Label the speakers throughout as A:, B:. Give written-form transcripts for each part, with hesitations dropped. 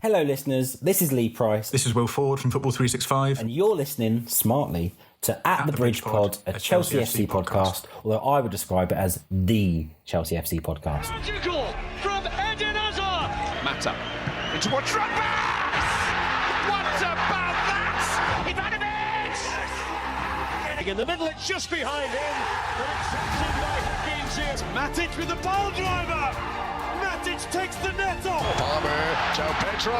A: Hello listeners, this is Lee Price.
B: This is Will Ford from Football 365.
A: And you're listening smartly to At the Bridge Pod, a Chelsea FC podcast, although I would describe it as the Chelsea FC podcast.
C: Magical from Eden Hazard.
D: Mata into a trap pass! What about that? Ivanovic!
C: In the middle, it's just behind him, but it's intercepted by Hakim Ziyech. Matic with the ball driver. Matic takes the net off.
D: Palmer, João Pedro,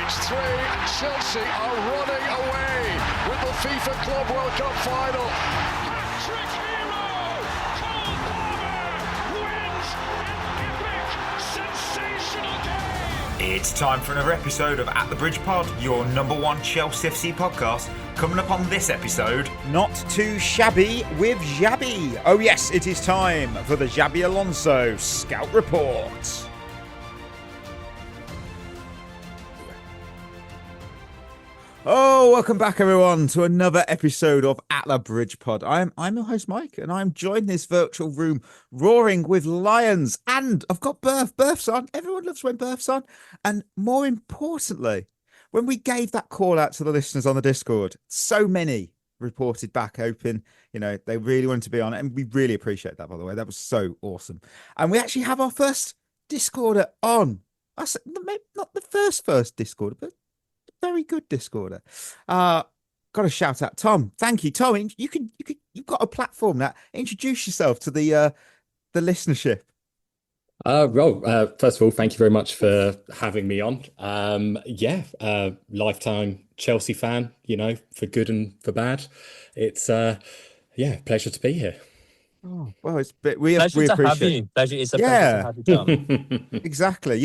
D: it's three, and Chelsea are running away with the FIFA Club World Cup final.
C: Hat-trick hero, Cole Palmer wins an epic, sensational game.
E: It's time for another episode of At the Bridge Pod, your number one Chelsea FC podcast. Coming up on this episode,
F: not too shabby with Xabi. Oh yes, it is time for the Xabi Alonso Scout Report. Oh, welcome back everyone to another episode of At the Bridge Pod. I'm your host Mike, and I'm joined this virtual room roaring with lions, and I've got Birth's on. Everyone loves when Birth's on, and more importantly, when we gave that call out to the listeners on the Discord, so many reported back open, they really wanted to be on it, and we really appreciate that, by the way. That was so awesome. And we actually have our first Discorder on. That's not the first Discorder, but very good Discorder. Got a shout out, Tom. Thank you, Tom. You've got a platform now. Introduce yourself to the listenership.
G: First of all, thank you very much for having me on. Lifetime Chelsea fan, for good and for bad. It's pleasure to be here.
F: Oh, well,
H: we appreciate it. It's a pleasure to have you, Tom.
F: Exactly.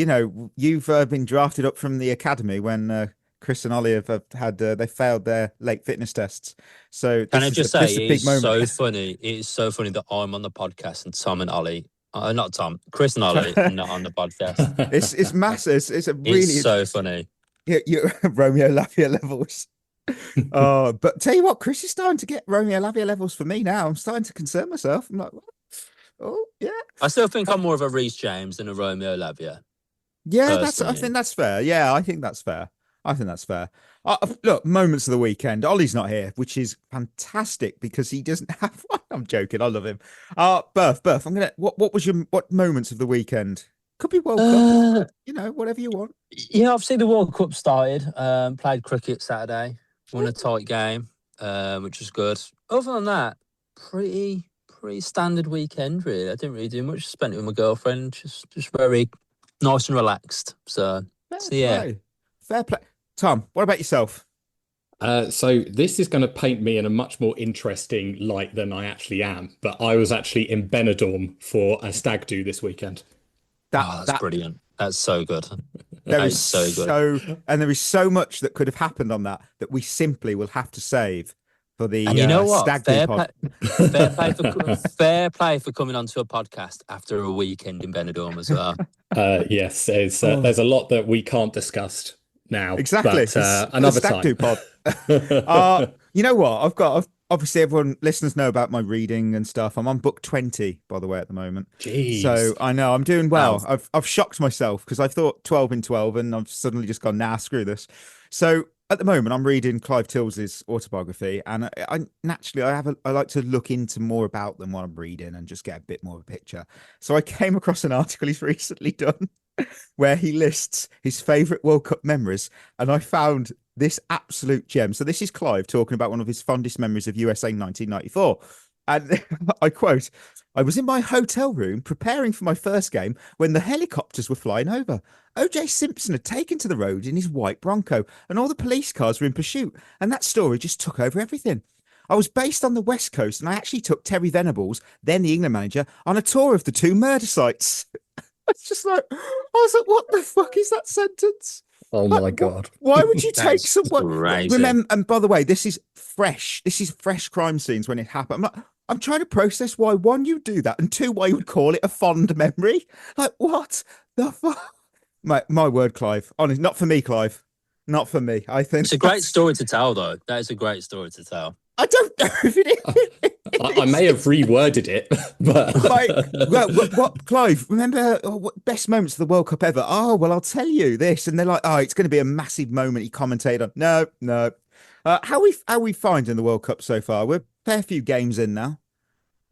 F: You've been drafted up from the academy when Chris and Ollie have had they failed their late fitness tests. So
H: can I just say, it's so funny. It's so funny that I'm on the podcast and Tom and Ollie. Not Tom, Chris and Ollie not on the podcast.
F: It's massive. It's
H: so funny.
F: You're Romeo Lavia levels. But tell you what, Chris is starting to get Romeo Lavia levels for me now. I'm starting to concern myself. I'm like, what? Oh yeah.
H: I still think I'm more of a Reece James than a Romeo Lavia.
F: Yeah, I think that's fair. Yeah, I think that's fair. Look, moments of the weekend. Ollie's not here, which is fantastic because he doesn't have one. I'm joking. I love him. Berth. What moments of the weekend? Could be World Cup. Whatever you want.
H: Yeah, I've seen the World Cup started. Played cricket Saturday. Won a tight game, which was good. Other than that, pretty standard weekend. Really, I didn't really do much. Spent it with my girlfriend. Just very nice and relaxed. So yeah.
F: Fair play. Tom, what about yourself?
G: So this is going to paint me in a much more interesting light than I actually am. But I was actually in Benidorm for a stag do this weekend.
H: That's brilliant. That's so good.
F: There is so good. And there is so much that could have happened on that we simply will have to save for the stag do pod.
H: Fair play for coming onto a podcast after a weekend in Benidorm as well.
G: Yes, there's a lot that we can't discuss now.
F: Exactly.
G: But, another
F: stag
G: time.
F: Do pod. You know what? Obviously listeners know about my reading and stuff. I'm on book 20, by the way, at the moment.
G: Jeez.
F: So I know I'm doing well.
G: Wow.
F: I've shocked myself because I thought 12 in 12 and I've suddenly just gone, nah, screw this. So at the moment, I'm reading Clive Tills's autobiography, and I like to look into more about them while I'm reading and just get a bit more of a picture. So I came across an article he's recently done where he lists his favourite World Cup memories, and I found this absolute gem. So this is Clive talking about one of his fondest memories of USA 1994. And I quote, "I was in my hotel room preparing for my first game when the helicopters were flying over. O.J. Simpson had taken to the road in his white Bronco and all the police cars were in pursuit. And that story just took over everything. I was based on the West Coast and I actually took Terry Venables, then the England manager, on a tour of the two murder sites." It's just like, I was like, what the fuck is that sentence?
G: Oh my God.
F: Why would you take someone?
H: Crazy.
F: Remember, and by the way, this is fresh. This is fresh crime scenes when it happened. I'm trying to process why, one, you do that, and two, why you would call it a fond memory. Like, what the fuck? My word, Clive. Honestly, not for me, Clive. Not for me. I think
H: it's a great story to tell, though. That is a great story to tell.
F: I don't know if it is.
G: I may have reworded it, but
F: Like, what, Clive? Remember what best moments of the World Cup ever? Oh, well, I'll tell you this, and they're like, oh, it's going to be a massive moment. He commentated on. No. How we finding the World Cup so far? We're a fair few games in now.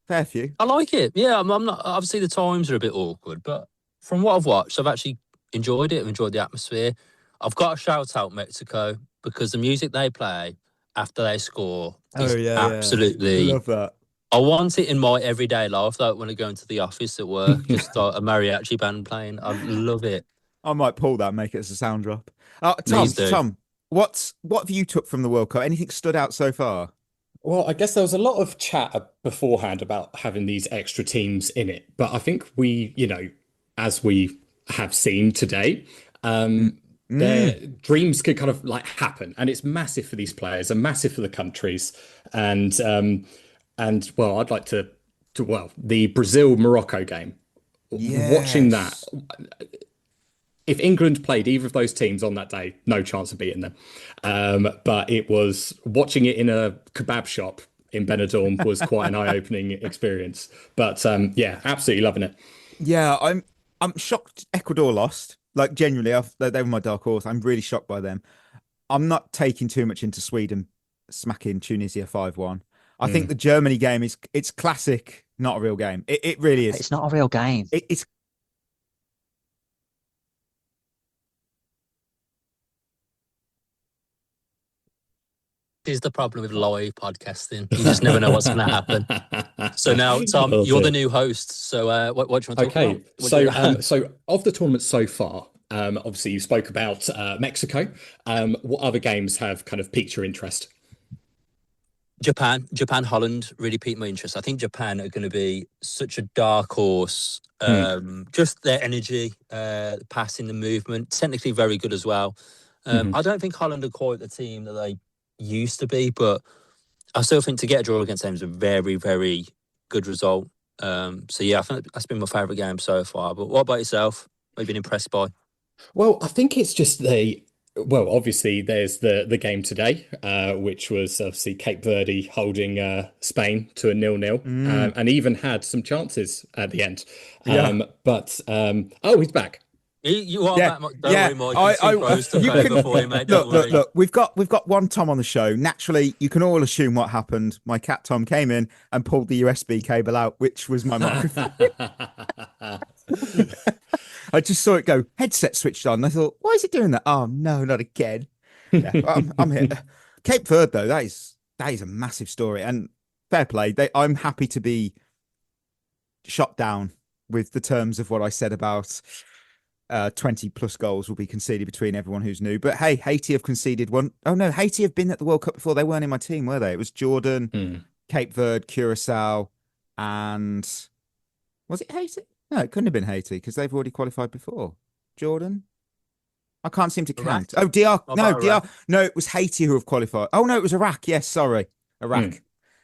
F: Fair few.
H: I like it. Yeah, I'm not. Obviously, the times are a bit awkward, but from what I've watched, I've actually enjoyed it. I've enjoyed the atmosphere. I've got to shout out Mexico because the music they play after they score is absolutely.
F: I love that.
H: I want it in my everyday life, like when I go into the office at work, just like a mariachi band playing. I love it.
F: I might pull that and make it as a sound drop.
H: Please do.
F: Tom, what have you took from the World Cup? Anything stood out so far?
G: well, I guess there was a lot of chat beforehand about having these extra teams in it, but I think we, as we have seen today, their dreams could kind of like happen, and it's massive for these players and massive for the countries, and well, I'd like to the Brazil-Morocco game. Watching that, if England played either of those teams on that day, no chance of beating them. But it was watching it in a kebab shop in Benidorm was quite an eye-opening experience. But yeah, absolutely loving it.
F: Yeah, I'm shocked Ecuador lost. Like, genuinely, they were my dark horse. I'm really shocked by them. I'm not taking too much into Sweden smacking Tunisia 5-1. I think the Germany game it's classic, not a real game. It really is.
A: It's not a real game.
F: It's
H: Is the problem with live podcasting. You just never know what's going to happen. So now, Tom, you're the new host. So what do you want to talk about?
G: So of the tournament so far, obviously you spoke about Mexico. What other games have kind of piqued your interest?
H: Japan, Holland really piqued my interest. I think Japan are going to be such a dark horse. Just their energy, the passing, the movement, technically very good as well. I don't think Holland are quite the team that they used to be, but I still think to get a draw against them is a very, very good result. So yeah, I think that's been my favourite game so far. But what about yourself? What have you been impressed by?
G: Well, I think it's just obviously there's the game today, which was obviously Cape Verde holding Spain to a 0-0, and even had some chances at the end. But he's back.
H: You are back. Don't worry, Mike.
F: Look, we've got one Tom on the show. Naturally, you can all assume what happened. My cat Tom came in and pulled the USB cable out, which was my microphone. I just saw it go, headset switched on. And I thought, why is it doing that? Oh no, not again. Yeah, I'm here. Cape Verde, though, that is a massive story, and fair play. I'm happy to be shot down with the terms of what I said about 20 plus goals will be conceded between everyone who's new. But hey, Haiti have conceded one. Oh no, Haiti have been at the World Cup before. They weren't in my team, were they? It was Jordan, Cape Verde, Curacao, and was it Haiti? No, it couldn't have been Haiti because they've already qualified before. Jordan? I can't seem to count. Oh, DR. No, DR. No, it was Haiti who have qualified. Oh, no, it was Iraq. Yes, sorry. Iraq.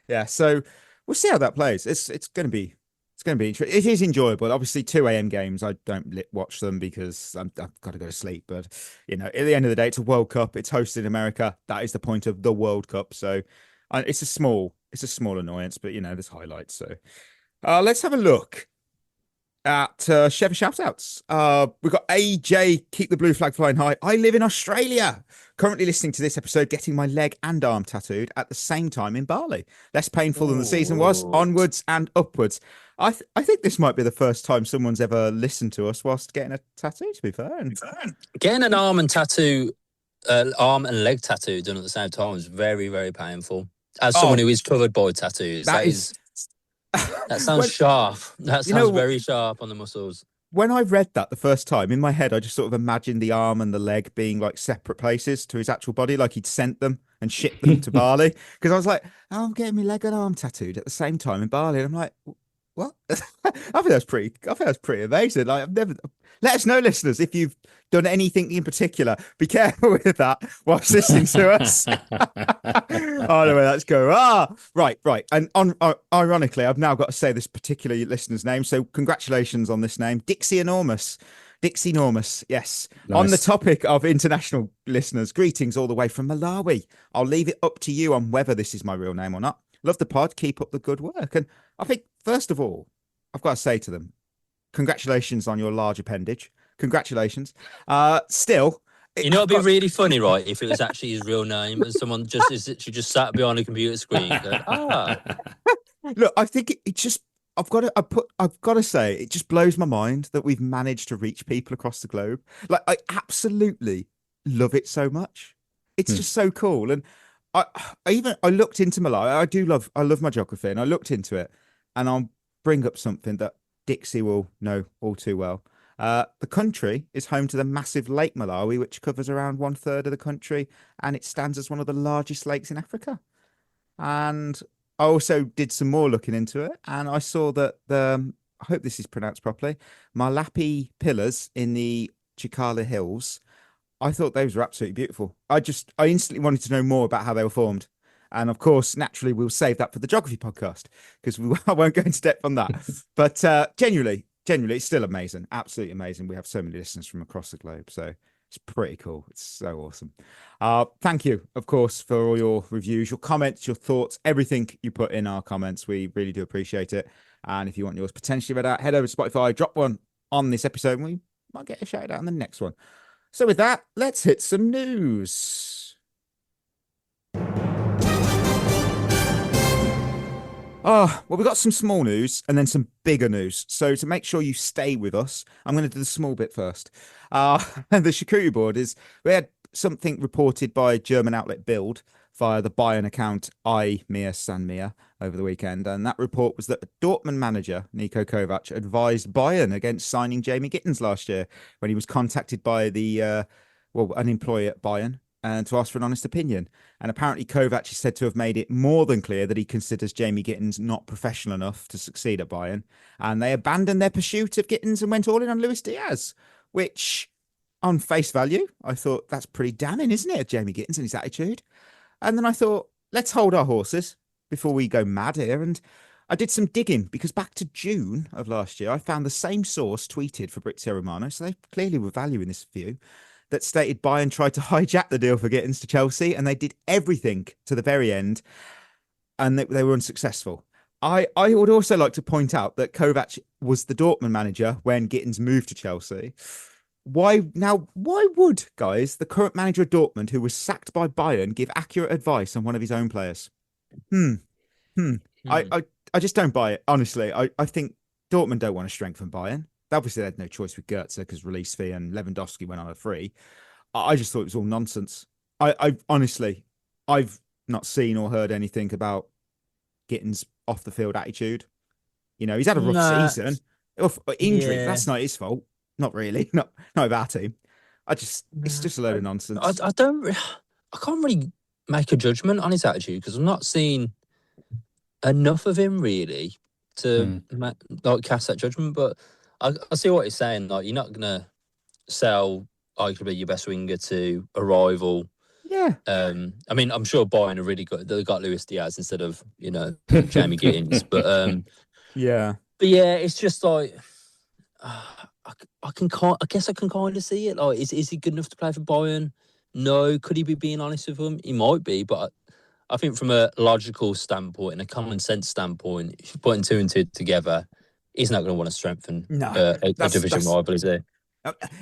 F: Yeah, so we'll see how that plays. It's going to be interesting. It is enjoyable. Obviously, 2 a.m. games, I don't watch them because I've got to go to sleep. But, at the end of the day, it's a World Cup. It's hosted in America. That is the point of the World Cup. So it's a small annoyance, but, there's highlights. So let's have a look at Shevva Shoutouts. We've got AJ, keep the blue flag flying high. I live in Australia. Currently listening to this episode, getting my leg and arm tattooed at the same time in Bali. Less painful than the season was. Onwards and upwards. I think this might be the first time someone's ever listened to us whilst getting a tattoo, to be fair.
H: Getting an arm and leg tattoo done at the same time is very, very painful. As someone who is covered by tattoos, that sounds sharp. That sounds very sharp on the muscles.
F: When I read that the first time, in my head, I just sort of imagined the arm and the leg being like separate places to his actual body, like he'd sent them and shipped them to Bali. Because I was like, I'm getting my leg and arm tattooed at the same time in Bali. And I'm like, what? I think that's pretty amazing. Like, let us know, listeners, if you've done anything in particular. Be careful with that whilst listening to us. Oh, no, let's go. Right. And ironically, I've now got to say this particular listener's name. So congratulations on this name, Dixie Enormous. Yes. Nice. On the topic of international listeners, greetings all the way from Malawi. I'll leave it up to you on whether this is my real name or not. Love the pod. Keep up the good work. And I think, first of all, I've got to say to them, congratulations on your large appendage. Congratulations. Still,
H: You know, it'd be really funny, right, if it was actually his real name and someone just is literally just sat behind a computer screen going,
F: Look, I think it just I've got to say, it just blows my mind that we've managed to reach people across the globe. Like, I absolutely love it so much. It's just so cool. And I looked into Malaya. I love my geography, and I looked into it, and I'll bring up something that Dixie will know all too well. The country is home to the massive Lake Malawi, which covers around 1/3 of the country, and it stands as one of the largest lakes in Africa. And I also did some more looking into it, and I saw that I hope this is pronounced properly, Malapi pillars in the Chikala Hills. I thought those were absolutely beautiful. I instantly wanted to know more about how they were formed. And of course, naturally, we'll save that for the geography podcast because I won't go into depth on that. But genuinely, it's still amazing. Absolutely amazing. We have so many listeners from across the globe. So it's pretty cool. It's so awesome. Thank you, of course, for all your reviews, your comments, your thoughts, everything you put in our comments. We really do appreciate it. And if you want yours potentially read out, head over to Spotify, drop one on this episode, and we might get a shout out on the next one. So with that, let's hit some news. Well, we've got some small news and then some bigger news. So to make sure you stay with us, I'm going to do the small bit first. The charcuterie board is, we had something reported by German outlet Bild via the Bayern account Mir San Mir over the weekend. And that report was that the Dortmund manager, Niko Kovac, advised Bayern against signing Jamie Gittens last year when he was contacted by an employee at Bayern and to ask for an honest opinion. And apparently Kovac is said to have made it more than clear that he considers Jamie Gittens not professional enough to succeed at Bayern. And they abandoned their pursuit of Gittens and went all in on Luis Diaz, which on face value, I thought that's pretty damning, isn't it, Jamie Gittens and his attitude? And then I thought, let's hold our horses before we go mad here. And I did some digging because back to June of last year, I found the same source tweeted for Fabrizio Romano. So they clearly were valuing this view, that stated Bayern tried to hijack the deal for Gittens to Chelsea, and they did everything to the very end, and they were unsuccessful. I would also like to point out that Kovac was the Dortmund manager when Gittens moved to Chelsea. Why would, guys, the current manager of Dortmund, who was sacked by Bayern, give accurate advice on one of his own players? I just don't buy it, honestly. I think Dortmund don't want to strengthen Bayern. Obviously, they had no choice with Goetze because release fee and Lewandowski went on a free. I just thought it was all nonsense. I honestly, I've not seen or heard anything about Gittens' off the field attitude. You know, he's had a rough season. Injury, that's not his fault. Not really. Not of our team. It's just a load of nonsense.
H: I can't really make a judgment on his attitude because I'm not seeing enough of him really to cast that judgment. But I see what he's saying. Like, you're not gonna sell arguably your best winger to a rival.
F: Yeah.
H: I mean, I'm sure Bayern are really good. They got Luis Diaz instead of Jamie Gittens. But
F: yeah.
H: But yeah, it's just like I guess I can kind of see it. Like, is he good enough to play for Bayern? No. Could he be being honest with them? He might be, but I think from a logical standpoint and a common sense standpoint, if you're putting two and two together, he's not going to want to strengthen a division rival, is he?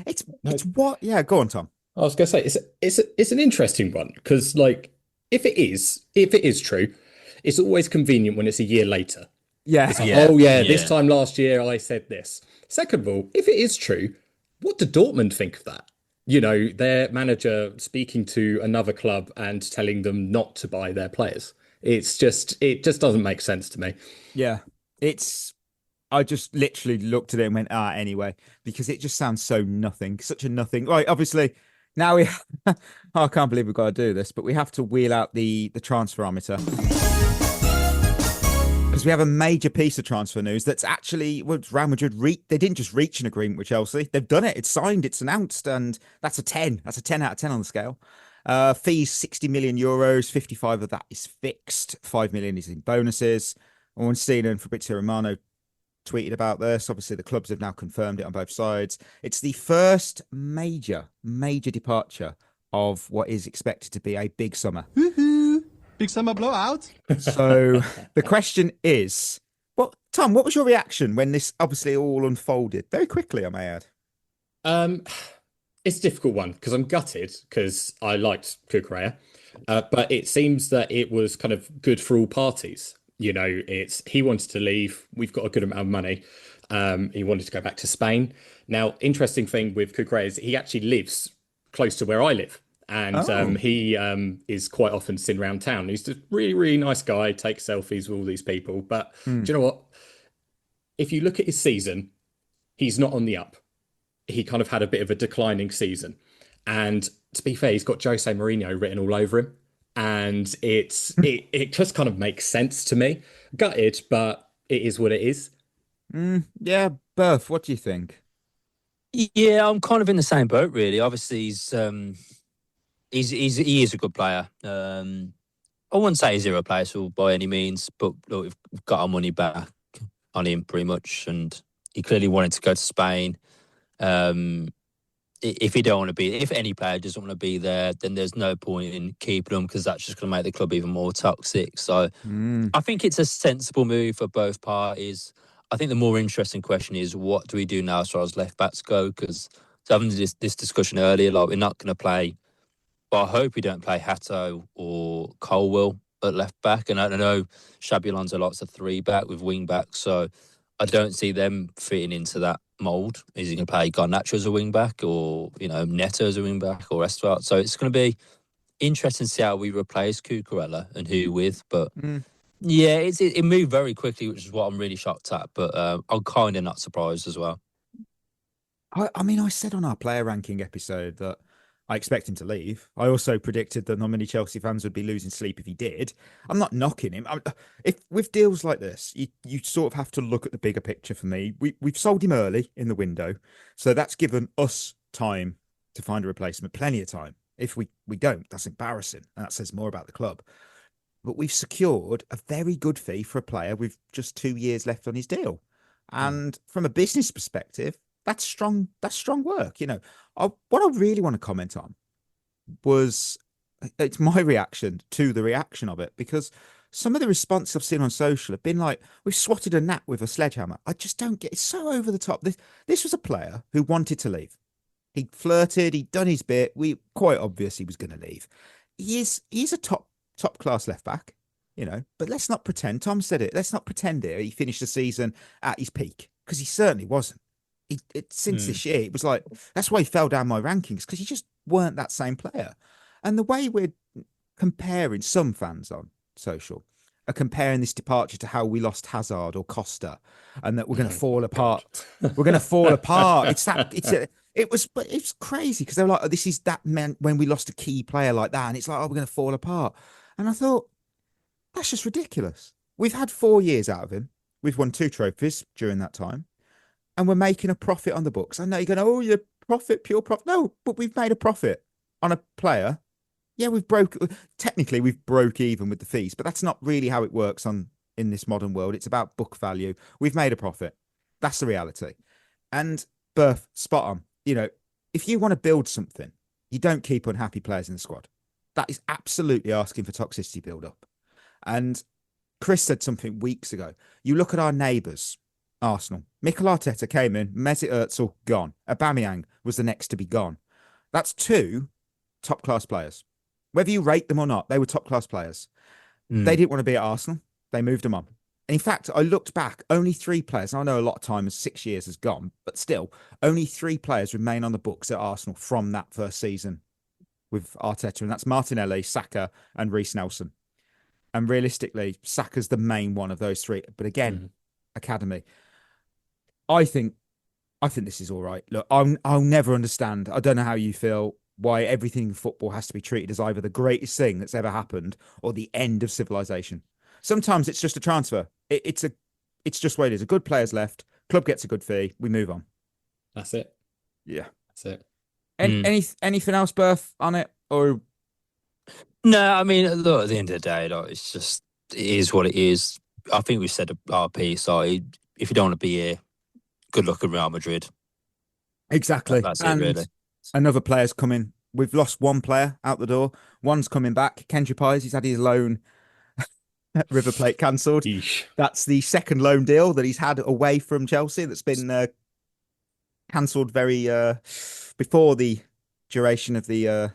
F: It's what? Yeah, go on, Tom.
G: I was going to say it's an interesting one because, like, if it is true, it's always convenient when it's a year later.
F: Yeah.
G: It's like, this time last year I said this. Second of all, if it is true, what do Dortmund think of that? You know, their manager speaking to another club and telling them not to buy their players. It just doesn't make sense to me.
F: Yeah, I just literally looked at it and went, anyway, because it just sounds so nothing, such a nothing. Right, obviously, now I can't believe we've got to do this, but we have to wheel out the transferometer. Because we have a major piece of transfer news that's actually, Real Madrid, they didn't just reach an agreement with Chelsea. They've done it. It's signed. It's announced. And that's a 10. That's a 10 out of 10 on the scale. Fees, 60 million euros. 55 of that is fixed. 5 million is in bonuses. Owen Steele and Fabrizio Romano tweeted about this. Obviously, the clubs have now confirmed it on both sides. It's the first major departure of what is expected to be a big summer.
B: Woohoo!
C: Big summer blowout.
F: So the question is, Tom, what was your reaction when this obviously all unfolded very quickly, I may add?
G: It's a difficult one because I'm gutted because I liked Cucurella, but it seems that it was kind of good for all parties. You know, he wanted to leave. We've got a good amount of money. He wanted to go back to Spain. Now, interesting thing with Cucurella is he actually lives close to where I live. And he is quite often seen around town. He's a really, really nice guy, takes selfies with all these people. But do you know what? If you look at his season, he's not on the up. He kind of had a bit of a declining season. And to be fair, he's got Jose Mourinho written all over him. And it just kind of makes sense to me. Gutted, but it is what it is.
F: Yeah, Berth, what do you think?
H: Yeah, I'm kind of in the same boat, really. Obviously, he is a good player. I wouldn't say he's irreplaceable by any means, but look, we've got our money back on him pretty much, and he clearly wanted to go to Spain. If any player doesn't want to be there, then there's no point in keeping them because that's just going to make the club even more toxic. So I think it's a sensible move for both parties. I think the more interesting question is, what do we do now as far as left backs go? Because having this discussion earlier, like, we're not going to play, but I hope we don't play Hatto or Colwell at left back. And I don't know, Xabi Alonso likes a 3-back with wing backs, so I don't see them fitting into that mould. Is he going to play Garnacho as a wing back, or Neto as a wing back, or Estevao? So it's going to be interesting to see how we replace Cucurella and who with. But yeah, it moved very quickly, which is what I'm really shocked at. But I'm kind of not surprised as well.
F: I mean, I said on our player ranking episode that I expect him to leave. I also predicted that not many Chelsea fans would be losing sleep if he did. I'm not knocking him. If with deals like this, you sort of have to look at the bigger picture for me. We've sold him early in the window, so that's given us time to find a replacement, plenty of time. If we don't, that's embarrassing, and that says more about the club. But we've secured a very good fee for a player with just 2 years left on his deal. And from a business perspective, that's strong work. What I really want to comment on was it's my reaction to the reaction of it, because some of the response I've seen on social have been like, we've swatted a gnat with a sledgehammer. I just don't get it. It's so over the top. This was a player who wanted to leave. He flirted, he'd done his bit. Quite obvious he was going to leave. He's a top class left back, but let's not pretend. Tom said it. Let's not pretend here he finished the season at his peak, because he certainly wasn't. Since this year, it was like, that's why he fell down my rankings, because he just weren't that same player. And the way we're comparing, some fans on social are comparing this departure to how we lost Hazard or Costa, and that we're going to fall apart. We're going to fall apart. It's crazy, because they were like, oh, this is that meant when we lost a key player like that, and it's like, oh, we're going to fall apart. And I thought, that's just ridiculous. We've had 4 years out of him. We've won 2 trophies during that time. And we're making a profit on the books. I know you're going, oh, you're pure profit. No, but we've made a profit on a player. Yeah, technically we've broke even with the fees, but that's not really how it works in this modern world. It's about book value. We've made a profit. That's the reality. And Berth, spot on. If you want to build something, you don't keep unhappy players in the squad. That is absolutely asking for toxicity build-up. And Chris said something weeks ago. You look at our neighbours, Arsenal. Mikel Arteta came in, Mesut Ozil gone. Aubameyang was the next to be gone. That's 2 top-class players. Whether you rate them or not, they were top-class players. They didn't want to be at Arsenal. They moved them on. And in fact, I looked back, only 3 players, and I know a lot of time, 6 years has gone, but still, only 3 players remain on the books at Arsenal from that first season with Arteta, and that's Martinelli, Saka, and Reece Nelson. And realistically, Saka's the main one of those 3. But again, academy. I think this is all right. Look, I'll never understand. I don't know how you feel, why everything in football has to be treated as either the greatest thing that's ever happened or the end of civilization. Sometimes it's just a transfer. It's just what it is. A good player's left. Club gets a good fee. We move on.
G: That's it.
F: Yeah,
G: that's it.
F: Anything else, Berth, on it? Or
H: no, I mean, look, at the end of the day, it is what it is. I think we've said our piece. If you don't want to be here, good luck at Real Madrid.
F: Exactly.
H: That's it, really.
F: Another player's coming we've lost one player out the door. One's coming back. Kendra Pies, he's had his loan at River Plate cancelled. That's the second loan deal that he's had away from Chelsea that's been cancelled very before the duration of the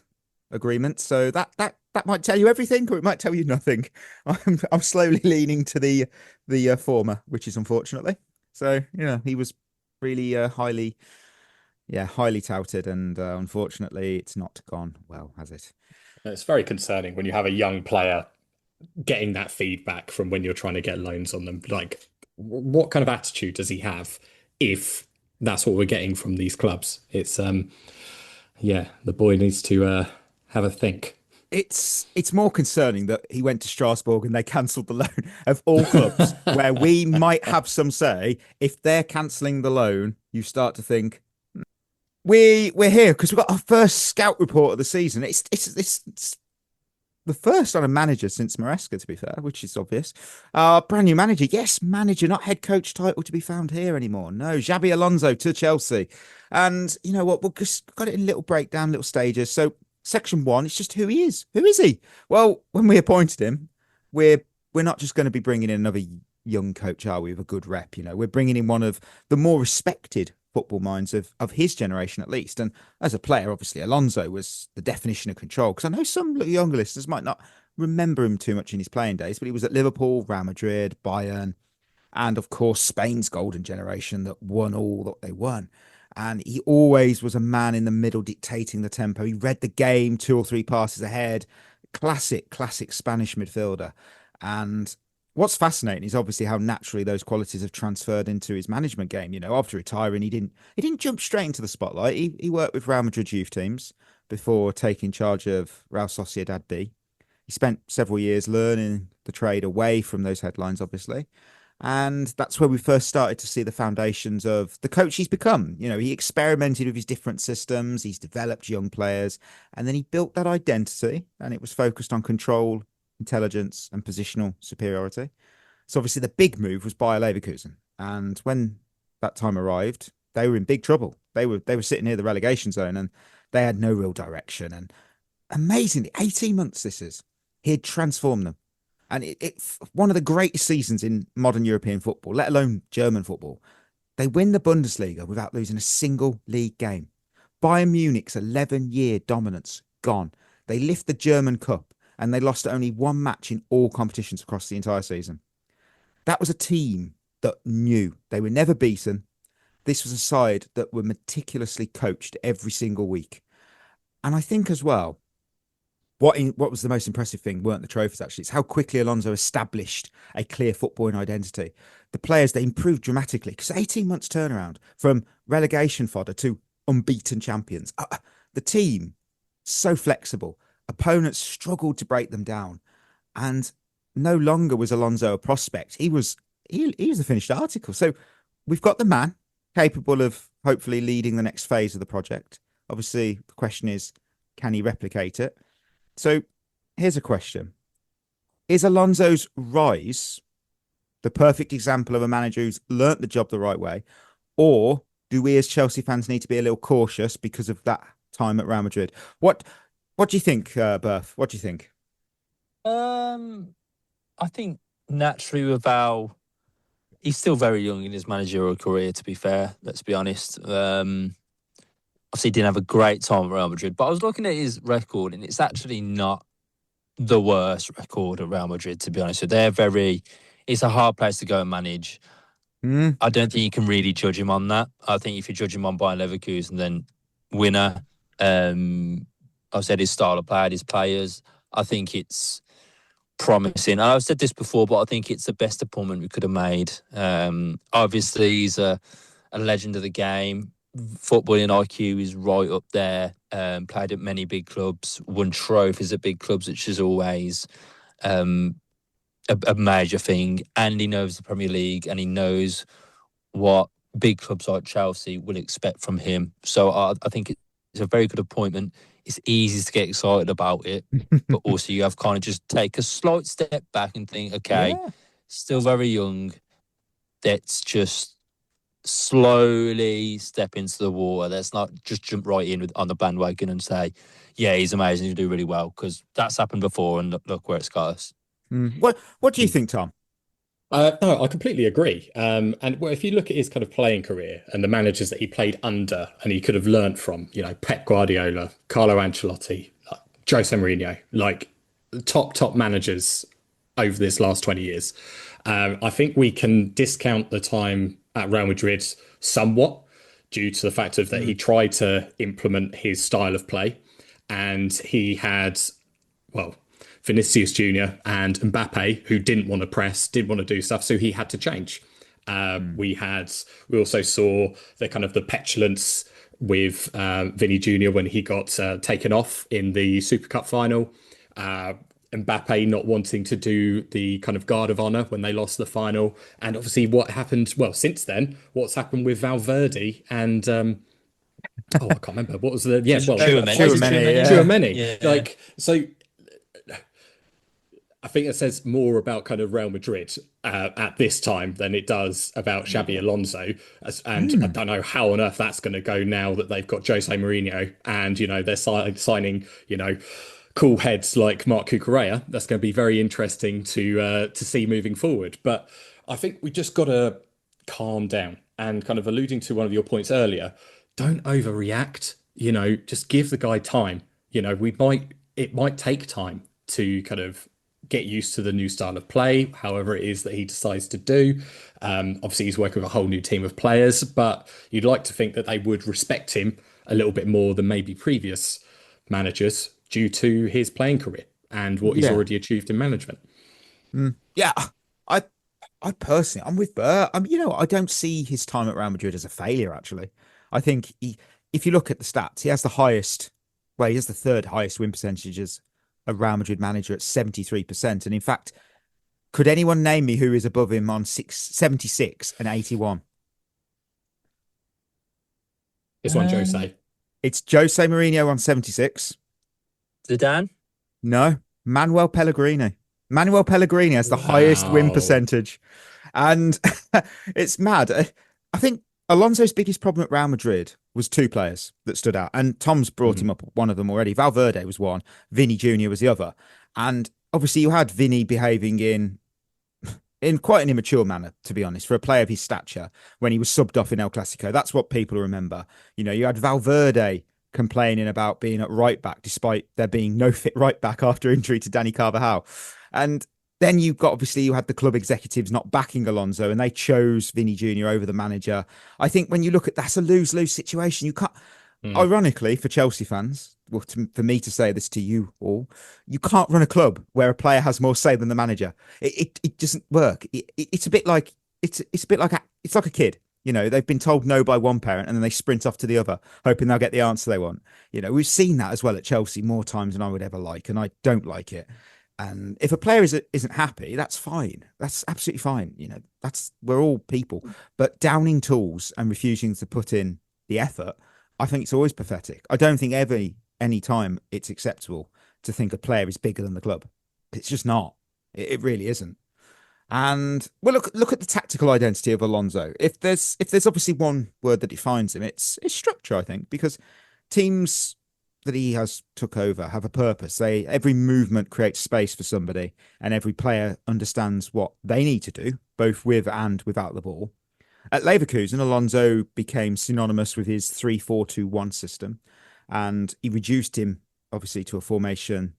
F: agreement. So that might tell you everything, or it might tell you nothing. I'm slowly leaning to the former, which is unfortunately. So he was really highly touted, and unfortunately, it's not gone well, has it?
G: It's very concerning when you have a young player getting that feedback from when you're trying to get loans on them. Like, what kind of attitude does he have if that's what we're getting from these clubs? It's the boy needs to have a think.
F: It's more concerning that he went to Strasbourg and they cancelled the loan of all clubs where we might have some say. If they're cancelling the loan, you start to think we're here because we've got our first scout report of the season. It's the first on a manager since Maresca, to be fair, which is obvious. Brand new manager. Yes, manager, not head coach title to be found here anymore. No, Xabi Alonso to Chelsea. And you know what? We've just got it in little breakdown, little stages. So section 1, it's just who he is. Who is he? Well, when we appointed him, we're not just going to be bringing in another young coach, are we, with a good rep? We're bringing in one of the more respected football minds of his generation, at least. And as a player, obviously, Alonso was the definition of control, because I know some younger listeners might not remember him too much in his playing days, but he was at Liverpool, Real Madrid, Bayern, and of course, Spain's golden generation that won all that they won. And he always was a man in the middle dictating the tempo. He read the game 2 or 3 passes ahead. Classic Spanish midfielder. And what's fascinating is obviously how naturally those qualities have transferred into his management game. After retiring, he didn't jump straight into the spotlight. He worked with Real Madrid youth teams before taking charge of Real Sociedad B. He spent several years learning the trade away from those headlines, obviously. And that's where we first started to see the foundations of the coach he's become. He experimented with his different systems. He's developed young players, and then he built that identity, and it was focused on control, intelligence, and positional superiority. So obviously the big move was Bayer Leverkusen. And when that time arrived, they were in big trouble. They were sitting near the relegation zone, and they had no real direction. And amazingly, 18 months he had transformed them. And it's one of the greatest seasons in modern European football, let alone German football. They win the Bundesliga without losing a single league game. Bayern Munich's 11-year dominance gone. They lift the German Cup, and they lost only one match in all competitions across the entire season. That was a team that knew they were never beaten. This was a side that were meticulously coached every single week. And I think as well, what was the most impressive thing weren't the trophies, actually. It's how quickly Alonso established a clear footballing identity. The players, they improved dramatically, because 18 months turnaround from relegation fodder to unbeaten champions. The team, so flexible. Opponents struggled to break them down. And no longer was Alonso a prospect. He was a finished article. So we've got the man capable of hopefully leading the next phase of the project. Obviously, the question is, can he replicate it? So here's a question. Is Alonso's rise the perfect example of a manager who's learnt the job the right way? Or do we as Chelsea fans need to be a little cautious because of that time at Real Madrid? What do you think, Berth? What do you think?
H: I think naturally with Val, he's still very young in his managerial career, to be fair. Let's be honest. Obviously, he didn't have a great time at Real Madrid, but I was looking at his record, and it's actually not the worst record at Real Madrid, to be honest. So it's a hard place to go and manage. I don't think you can really judge him on that. I think if you judge him on Bayer Leverkusen, then winner. I've said his style of play, his players. I think it's promising. And I've said this before, but I think it's the best appointment we could have made. Obviously, he's a legend of the game. Footballing IQ is right up there. Played at many big clubs, won trophies at big clubs, which is always a major thing. And he knows the Premier League, and he knows what big clubs like Chelsea will expect from him. So I think it's a very good appointment. It's easy to get excited about it, but also you have kind of just take a slight step back and think, okay, still very young. Let's just slowly step into the water. Let's not just jump right in on the bandwagon and say, yeah, he's amazing. He'll do really well because that's happened before, and look where it's got us.
F: What do you think, Tom?
G: No, I completely agree. And well, if you look at his kind of playing career and the managers that he played under and he could have learnt from, Pep Guardiola, Carlo Ancelotti, Jose Mourinho, like top managers over this last 20 years. I think we can discount the time at Real Madrid somewhat due to the fact of that he tried to implement his style of play, and he had, well, Vinicius Jr. and Mbappe, who didn't want to press, didn't want to do stuff, so he had to change. We also saw the petulance with Vinny Jr. when he got taken off in the Super Cup final. Mbappe not wanting to do the kind of guard of honor when they lost the final, and obviously what happened. Well, since then, what's happened with Valverde and I can't remember what was the Tchouaméni. Like so. I think it says more about kind of Real Madrid at this time than it does about Xabi Alonso. And I don't know how on earth that's going to go now that they've got Jose Mourinho and, they're signing, cool heads like Marc Cucurella. That's going to be very interesting to see moving forward. But I think we just got to calm down and kind of alluding to one of your points earlier. Don't overreact, just give the guy time. It might take time to kind of get used to the new style of play, however it is that he decides to do. Obviously, he's working with a whole new team of players, but you'd like to think that they would respect him a little bit more than maybe previous managers due to his playing career and what he's already achieved in management.
F: Yeah, I personally, I'm with Bert. I don't see his time at Real Madrid as a failure, actually. I think if you look at the stats, he has the third highest win percentages a Real Madrid manager at 73%. And in fact, could anyone name me who is above him on 76 and 81?
G: This one, Jose.
F: It's Jose Mourinho on 76.
H: Zidane?
F: No, Manuel Pellegrini. Manuel Pellegrini has the highest win percentage. And it's mad. I think Alonso's biggest problem at Real Madrid was two players that stood out. And Tom's brought him up, one of them already. Valverde was one. Vinny Jr. was the other. And obviously you had Vinny behaving in quite an immature manner, to be honest, for a player of his stature when he was subbed off in El Clasico. That's what people remember. You had Valverde complaining about being at right back, despite there being no fit right back after injury to Dani Carvajal. And then you had the club executives not backing Alonso and they chose Vinny Jr. over the manager. I think when you look at that's a lose-lose situation. You can't, ironically, for Chelsea fans, for me to say this to you all, you can't run a club where a player has more say than the manager. It doesn't work. It's a bit like it's like a kid. They've been told no by one parent and then they sprint off to the other, hoping they'll get the answer they want. We've seen that as well at Chelsea more times than I would ever like, and I don't like it. And if a player isn't happy, that's fine. That's absolutely fine. We're all people. But downing tools and refusing to put in the effort, I think it's always pathetic. I don't think any time it's acceptable to think a player is bigger than the club. It's just not. It really isn't. And well, look at the tactical identity of Alonso. If there's obviously one word that defines him, it's structure. I think because teams that he has took over have a purpose. Every movement creates space for somebody, and every player understands what they need to do, both with and without the ball. At Leverkusen, Alonso became synonymous with his 3-4-2-1 system, and he reduced him obviously to a formation.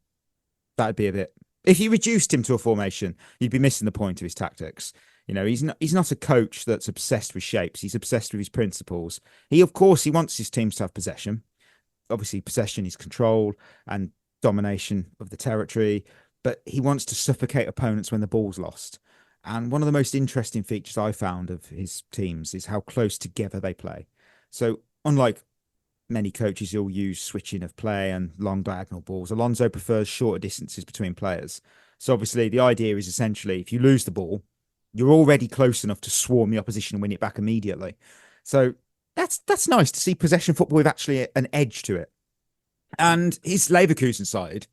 F: That'd be a bit. If you reduced him to a formation, you'd be missing the point of his tactics. He's not a coach that's obsessed with shapes. He's obsessed with his principles. Of course, he wants his teams to have possession. Obviously, possession is control and domination of the territory, but he wants to suffocate opponents when the ball's lost. And one of the most interesting features I found of his teams is how close together they play. So unlike many coaches, who'll use switching of play and long diagonal balls, Alonso prefers shorter distances between players. So obviously the idea is essentially if you lose the ball, you're already close enough to swarm the opposition and win it back immediately. So that's nice to see possession football with actually an edge to it. And his Leverkusen side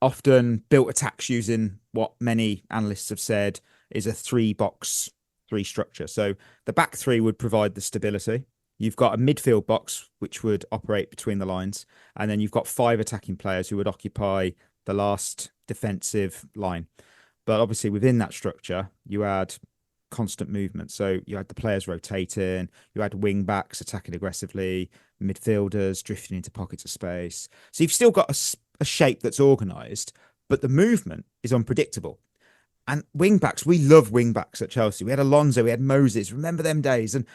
F: often built attacks using what many analysts have said is a 3-box-3 structure. So the back three would provide the stability. You've got a midfield box, which would operate between the lines. And then you've got 5 attacking players who would occupy the last defensive line. But obviously within that structure, you had constant movement. So you had the players rotating, you had wing backs attacking aggressively, midfielders drifting into pockets of space. So you've still got a shape that's organised, but the movement is unpredictable. And wing backs, we love wing backs at Chelsea. We had Alonso, we had Moses. Remember them days? And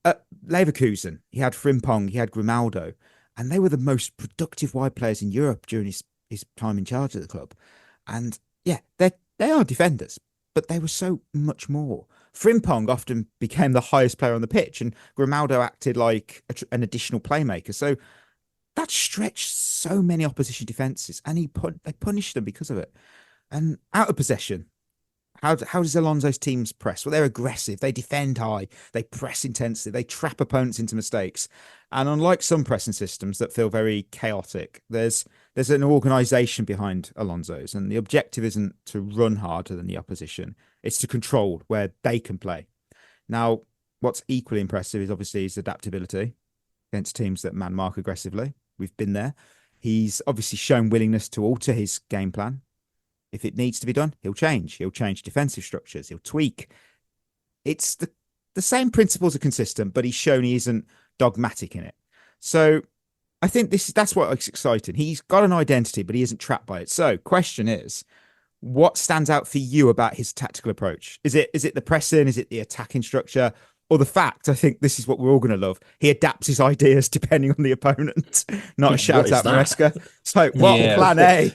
F: at Leverkusen, he had Frimpong, he had Grimaldo, and they were the most productive wide players in Europe during his time in charge of the club. And yeah, they are defenders, but they were so much more. Frimpong often became the highest player on the pitch, and Grimaldo acted like an additional playmaker. So that stretched so many opposition defenses, and they punished them because of it. And out of possession, how does Alonso's teams press? Well, they're aggressive. They defend high. They press intensely. They trap opponents into mistakes. And unlike some pressing systems that feel very chaotic, there's an organisation behind Alonso's, and the objective isn't to run harder than the opposition. It's to control where they can play. Now, what's equally impressive is obviously his adaptability against teams that man mark aggressively. We've been there. He's obviously shown willingness to alter his game plan. If it needs to be done, he'll change. He'll change defensive structures. He'll tweak. It's the same principles are consistent, but he's shown he isn't dogmatic in it. So I think that's what's exciting. He's got an identity, but he isn't trapped by it. So question is, what stands out for you about his tactical approach? Is it the pressing? Is it the attacking structure? Or the fact, I think this is what we're all going to love, he adapts his ideas depending on the opponent. Not a shout out Maresca. So what plan A?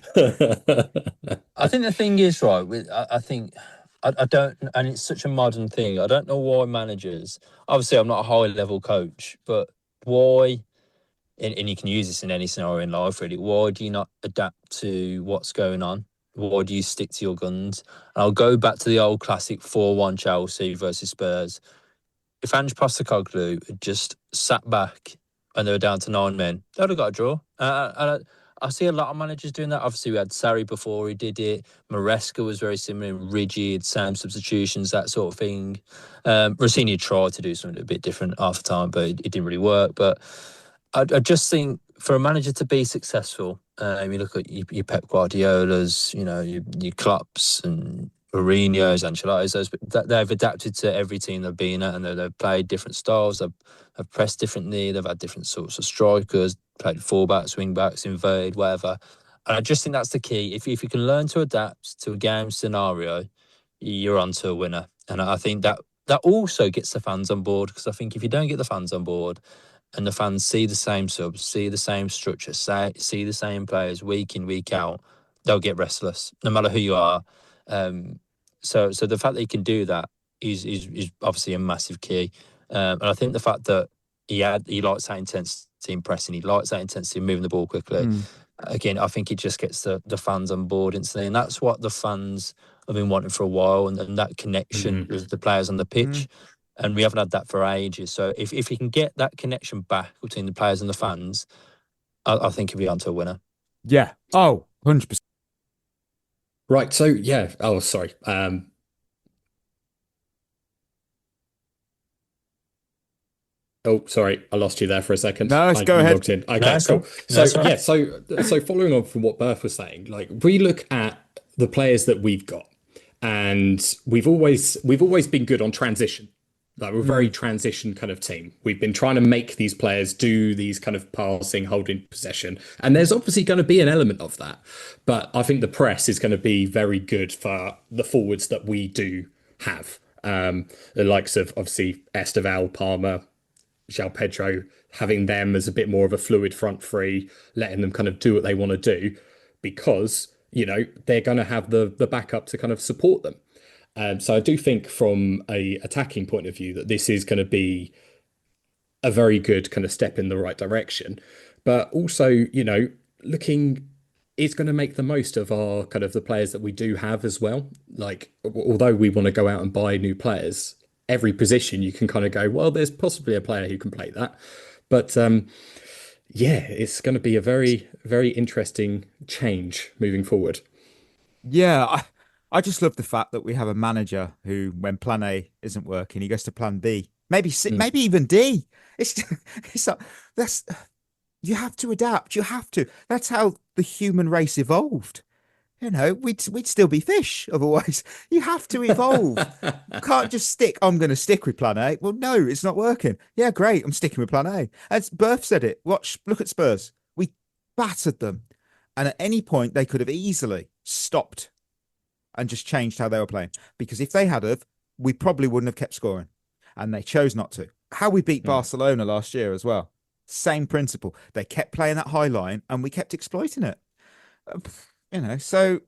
H: I think the thing is, right, I think I don't, and it's such a modern thing. I don't know why managers, obviously I'm not a high level coach, but why, and you can use this in any scenario in life really, why do you not adapt to what's going on? Why do you stick to your guns? And I'll go back to the old classic 4-1 Chelsea versus Spurs. If Ange Postecoglou had just sat back and they were down to 9 men, they would have got a draw. And I see a lot of managers doing that. Obviously, we had Sarri before he did it. Maresca was very similar, rigid, same substitutions, that sort of thing. Rossini tried to do something a bit different half the time, but it didn't really work. But I just think for a manager to be successful, you look at your Pep Guardiola's, your Klopps and Mourinho's, Ancelotti's, they've adapted to every team they've been at, and they've played different styles. They've pressed differently. They've had different sorts of strikers, played fullbacks, wingbacks, inverted, whatever. And I just think that's the key. If you can learn to adapt to a game scenario, you're on to a winner. And I think that also gets the fans on board, because I think if you don't get the fans on board, and the fans see the same subs, see the same structure, see the same players week in, week out, they'll get restless, no matter who you are. So the fact that he can do that is obviously a massive key. And I think the fact that he likes that intensity in pressing, he likes that intensity in moving the ball quickly. Again, I think it just gets the fans on board instantly. And that's what the fans have been wanting for a while, and that connection with the players on the pitch. And we haven't had that for ages. So if he can get that connection back between the players and the fans, I think he'll be on to a winner.
F: Yeah. Oh, 100%.
G: Right. So, yeah. Oh, sorry. Oh, sorry. I lost you there for a second.
F: No, let's go ahead.
G: Okay, no, cool. So, yeah. So following on from what Berth was saying, like, we look at the players that we've got, and we've always been good on transition. Like, we're a very transition kind of team. We've been trying to make these players do these kind of passing, holding possession. And there's obviously going to be an element of that. But I think the press is going to be very good for the forwards that we do have. The likes of, obviously, Esteval, Palmer, João Pedro, having them as a bit more of a fluid front three, letting them kind of do what they want to do, because, they're going to have the backup to kind of support them. So I do think from a attacking point of view that this is going to be a very good kind of step in the right direction. But also, looking, it's going to make the most of our kind of the players that we do have as well. Like, although we want to go out and buy new players, every position you can kind of go, well, there's possibly a player who can play that. But it's going to be a very, very interesting change moving forward.
F: Yeah, I just love the fact that we have a manager who, when plan A isn't working, he goes to plan B maybe C, maybe even D. It's it's like, that's you have to adapt. You have to. That's how the human race evolved. You know, we'd still be fish otherwise. You have to evolve. You can't just stick. I'm going to stick with Plan A. Well, no, it's not working. Yeah, great. I'm sticking with Plan A. As Berth said it. Look at Spurs. We battered them, and at any point they could have easily stopped and just changed how they were playing. Because if they had have, we probably wouldn't have kept scoring, and they chose not to. How we beat Barcelona last year as well. Same principle. They kept playing that high line, and we kept exploiting it. You know, so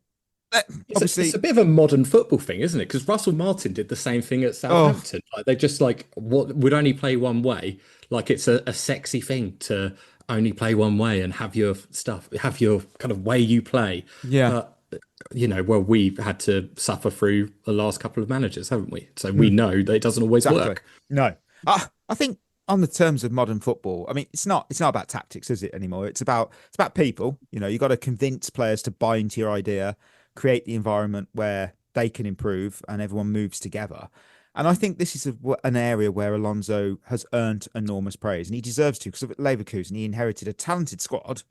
F: obviously
G: it's a bit of a modern football thing, isn't it? Because Russell Martin did the same thing at Southampton. Like they just would only play one way. Like it's a sexy thing to only play one way and have your stuff, have your kind of way you play.
F: Yeah.
G: But, you know, well, we've had to suffer through the last couple of managers, haven't we? So we know that it doesn't always work.
F: No, I think on the terms of modern football, I mean, it's not about tactics, is it anymore? It's about people. You know, you got to convince players to buy into your idea, create the environment where they can improve, and everyone moves together. And I think this is an area where Alonso has earned enormous praise, and he deserves to, because at Leverkusen he inherited a talented squad,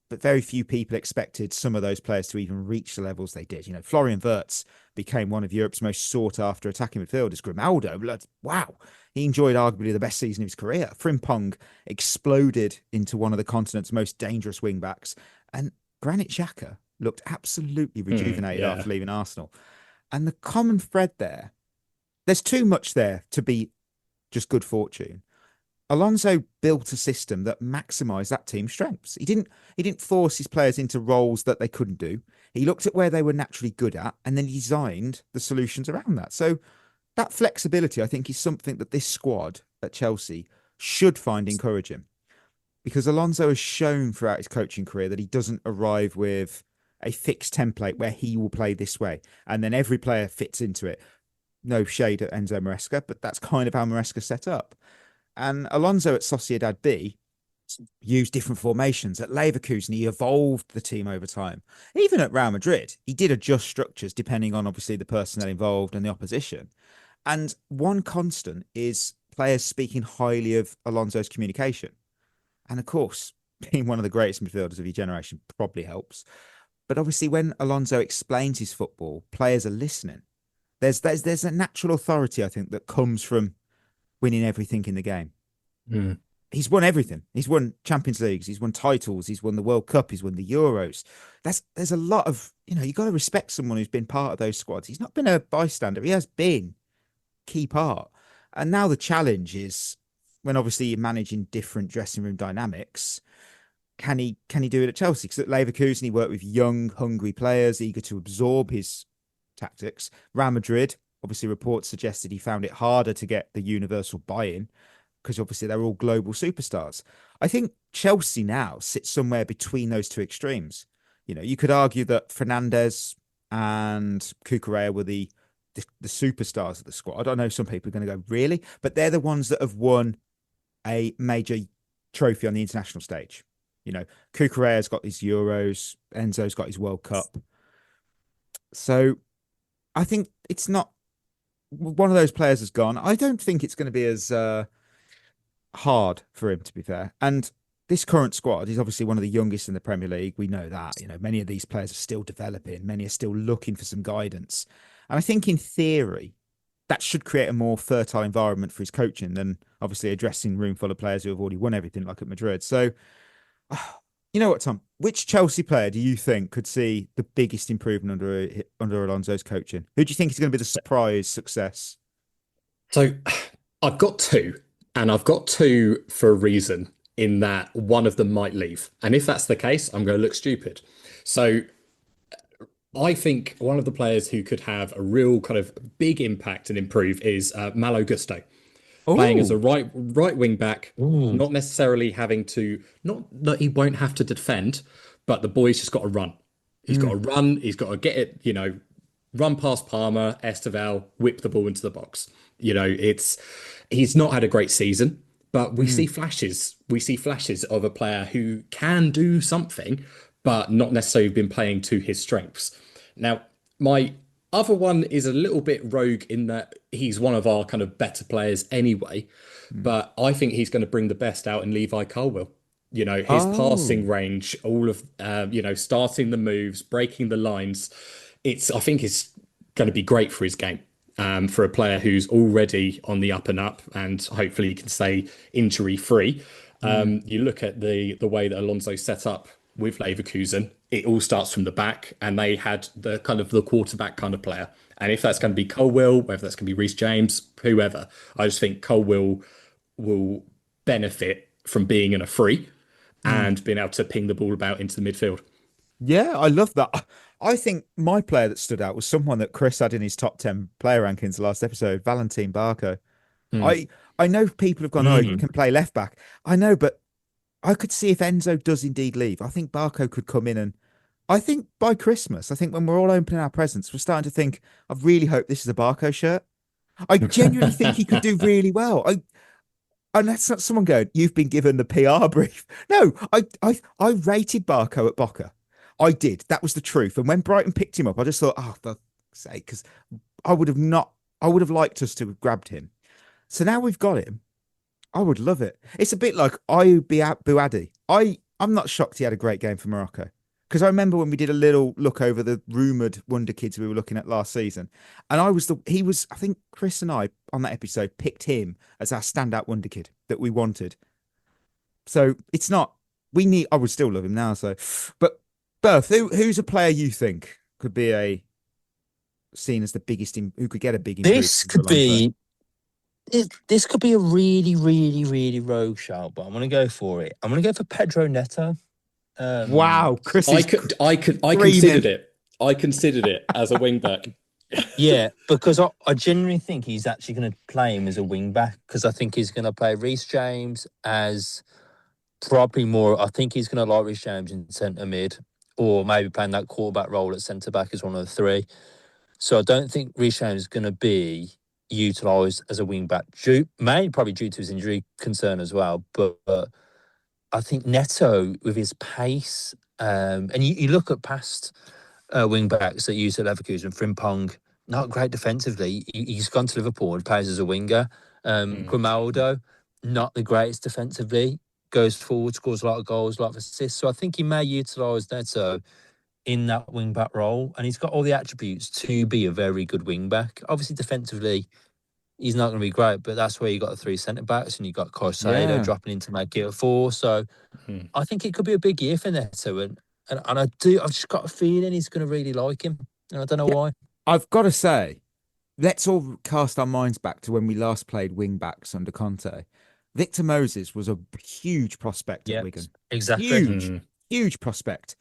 F: but very few people expected some of those players to even reach the levels they did. You know, Florian Wirtz became one of Europe's most sought-after attacking midfielders. Grimaldo, wow, he enjoyed arguably the best season of his career. Frimpong exploded into one of the continent's most dangerous wing-backs. And Granit Xhaka looked absolutely rejuvenated after leaving Arsenal. And the common thread there's too much there to be just good fortune. Alonso built a system that maximised that team's strengths. He didn't force his players into roles that they couldn't do. He looked at where they were naturally good at and then designed the solutions around that. So that flexibility, I think, is something that this squad at Chelsea should find encouraging, because Alonso has shown throughout his coaching career that he doesn't arrive with a fixed template where he will play this way and then every player fits into it. No shade at Enzo Maresca, but that's kind of how Maresca set up. And Alonso at Sociedad B used different formations. At Leverkusen, he evolved the team over time. Even at Real Madrid, he did adjust structures depending on obviously the personnel involved and the opposition. And one constant is players speaking highly of Alonso's communication. And of course, being one of the greatest midfielders of your generation probably helps. But obviously, when Alonso explains his football, players are listening. There's a natural authority, I think, that comes from winning everything in the game. He's won everything. He's won Champions Leagues. He's won titles. He's won the World Cup. He's won the Euros. There's a lot of, you got to respect someone who's been part of those squads. He's not been a bystander. He has been key part. And now the challenge is, when obviously you're managing different dressing room dynamics, can he do it at Chelsea? Because at Leverkusen, he worked with young, hungry players, eager to absorb his tactics. Real Madrid, obviously reports suggested he found it harder to get the universal buy-in because obviously they're all global superstars. I think Chelsea now sits somewhere between those two extremes. You could argue that Fernandes and Cucurella were the superstars of the squad. I don't know, some people are going to go, really? But they're the ones that have won a major trophy on the international stage. Cucurella's got his Euros, Enzo's got his World Cup. So I think it's not, one of those players has gone. I don't think it's going to be as hard for him, to be fair. And this current squad is obviously one of the youngest in the Premier League. We know that. Many of these players are still developing. Many are still looking for some guidance. And I think in theory, that should create a more fertile environment for his coaching than obviously a dressing room full of players who have already won everything like at Madrid. So, you know what, Tom? Which Chelsea player do you think could see the biggest improvement under Alonso's coaching? Who do you think is going to be the surprise success?
G: So I've got two, and I've got two for a reason, in that one of them might leave. And if that's the case, I'm going to look stupid. So I think one of the players who could have a real kind of big impact and improve is Malo Gusto. Playing as a right wing back, not necessarily having to, not that he won't have to defend, but the boy's just got to run. He's got to run. He's got to get it, run past Palmer, Esteval, whip the ball into the box. He's not had a great season, but we see flashes. We see flashes of a player who can do something, but not necessarily been playing to his strengths. Now, my other one is a little bit rogue in that he's one of our kind of better players anyway, but I think he's going to bring the best out in Levi Colwill. You know, his passing range, all of, starting the moves, breaking the lines. I think it's going to be great for his game. For a player who's already on the up and up and hopefully he can stay injury free. You look at the way that Alonso set up with Leverkusen, it all starts from the back, and they had the quarterback kind of player. And if that's going to be Colwill, whether that's going to be Reece James, whoever, I just think Colwill will benefit from being in a free and being able to ping the ball about into the midfield.
F: Yeah, I love that. I think my player that stood out was someone that Chris had in his top 10 player rankings last episode, Valentin Barco. I know people have gone, oh, you can play left back. I know, but I could see if Enzo does indeed leave, I think Barco could come in, and I think by Christmas, I think when we're all opening our presents, we're starting to think, I really hope this is a Barco shirt. I genuinely think he could do really well. And that's not someone going, you've been given the PR brief. No, I rated Barco at Boca. I did. That was the truth. And when Brighton picked him up, I just thought, oh, for sake, because I would have liked us to have grabbed him. So now we've got him. I would love it. It's a bit like Ayoub Bouadi. I'm not shocked he had a great game for Morocco, because I remember when we did a little look over the rumoured wonder kids we were looking at last season, and I think Chris and I on that episode picked him as our standout wonder kid that we wanted. So it's not, I would still love him now. So, but Berth, who's a player you think could be seen as the biggest, who could get a big improvement?
H: This could be a really, really, really rogue shout, but I'm going to go for it. I'm going to go for Pedro Neto.
F: Wow, Chris,
G: I considered it. I considered it as a wing back.
H: Yeah, because I genuinely think he's actually going to play him as a wing back, because I think he's going to play Reece James as probably more. I think he's going to like Reece James in centre mid, or maybe playing that quarterback role at centre back as one of the three. So I don't think Reece James is going to be utilised as a wing back, probably due to his injury concern as well. But I think Neto, with his pace, and you look at past wing backs that used at Leverkusen, Frimpong, not great defensively. He's gone to Liverpool and plays as a winger. Grimaldo, not the greatest defensively, goes forward, scores a lot of goals, a lot of assists. So I think he may utilise Neto in that wing back role, and he's got all the attributes to be a very good wing back. Obviously, defensively, he's not going to be great, but that's where you got the three centre backs, and you got Caicedo dropping in to make it a 4. So I think it could be a big year for Neto, and I've just got a feeling he's going to really like him, and I don't know why. I've
F: got to say, let's all cast our minds back to when we last played wing backs under Conte. Victor Moses was a huge prospect at Wigan.
H: Exactly.
F: Huge prospect.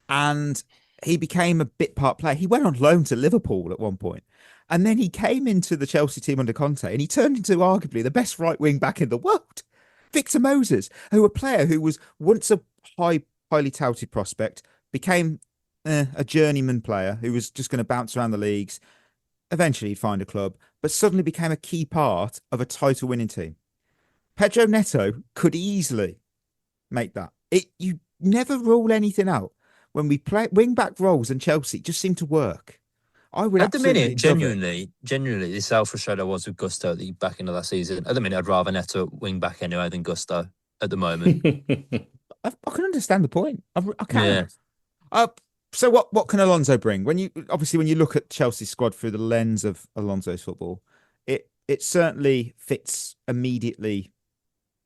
F: And he became a bit part player. He went on loan to Liverpool at one point. And then he came into the Chelsea team under Conte, and he turned into arguably the best right wing back in the world. Victor Moses, a player who was once a highly touted prospect, became a journeyman player who was just going to bounce around the leagues. Eventually he'd find a club, but suddenly became a key part of a title winning team. Pedro Neto could easily make that. You never rule anything out. When we play wing back roles and Chelsea, just seem to work. I would
H: at the minute, genuinely, the selfish shot I was with Gusto at the back end of that season. At the minute, I'd rather Neto at wing back anyway than Gusto at the moment.
F: I can understand the point. I can. Yeah. So what can Alonso bring? When you look at Chelsea's squad through the lens of Alonso's football, it certainly fits immediately.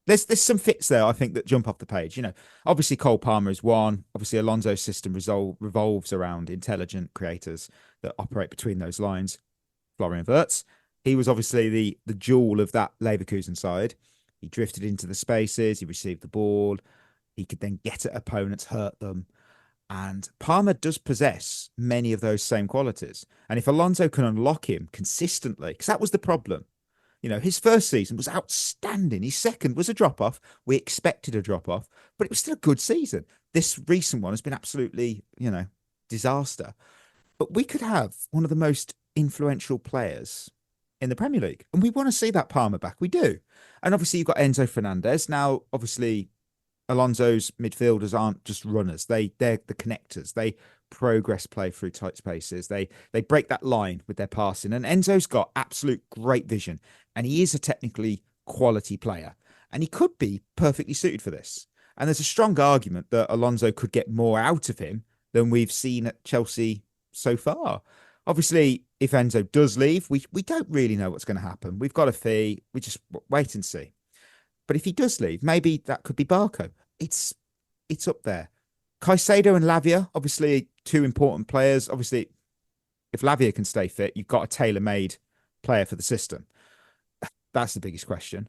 F: There's some fits there, I think, that jump off the page. You know, obviously Cole Palmer is one. Obviously, Alonso's system revolves around intelligent creators that operate between those lines. Florian Wirtz, he was obviously the jewel of that Leverkusen side. He drifted into the spaces. He received the ball. He could then get at opponents, hurt them. And Palmer does possess many of those same qualities. And if Alonso can unlock him consistently, because that was the problem. You know, his first season was outstanding. His second was a drop-off. We expected a drop-off, but it was still a good season. This recent one has been absolutely, disaster. But we could have one of the most influential players in the Premier League. And we want to see that Palmer back. We do. And obviously you've got Enzo Fernandez. Now, obviously, Alonso's midfielders aren't just runners. They're the connectors. They progress play through tight spaces. They break that line with their passing. And Enzo's got absolute great vision, and he is a technically quality player, and he could be perfectly suited for this. And there's a strong argument that Alonso could get more out of him than we've seen at Chelsea so far. Obviously, if Enzo does leave, we don't really know what's going to happen. We've got a fee. We just wait and see. But if he does leave, maybe that could be Barco. It's up there. Caicedo and Lavia, obviously two important players. Obviously, if Lavia can stay fit, you've got a tailor-made player for the system. That's the biggest question.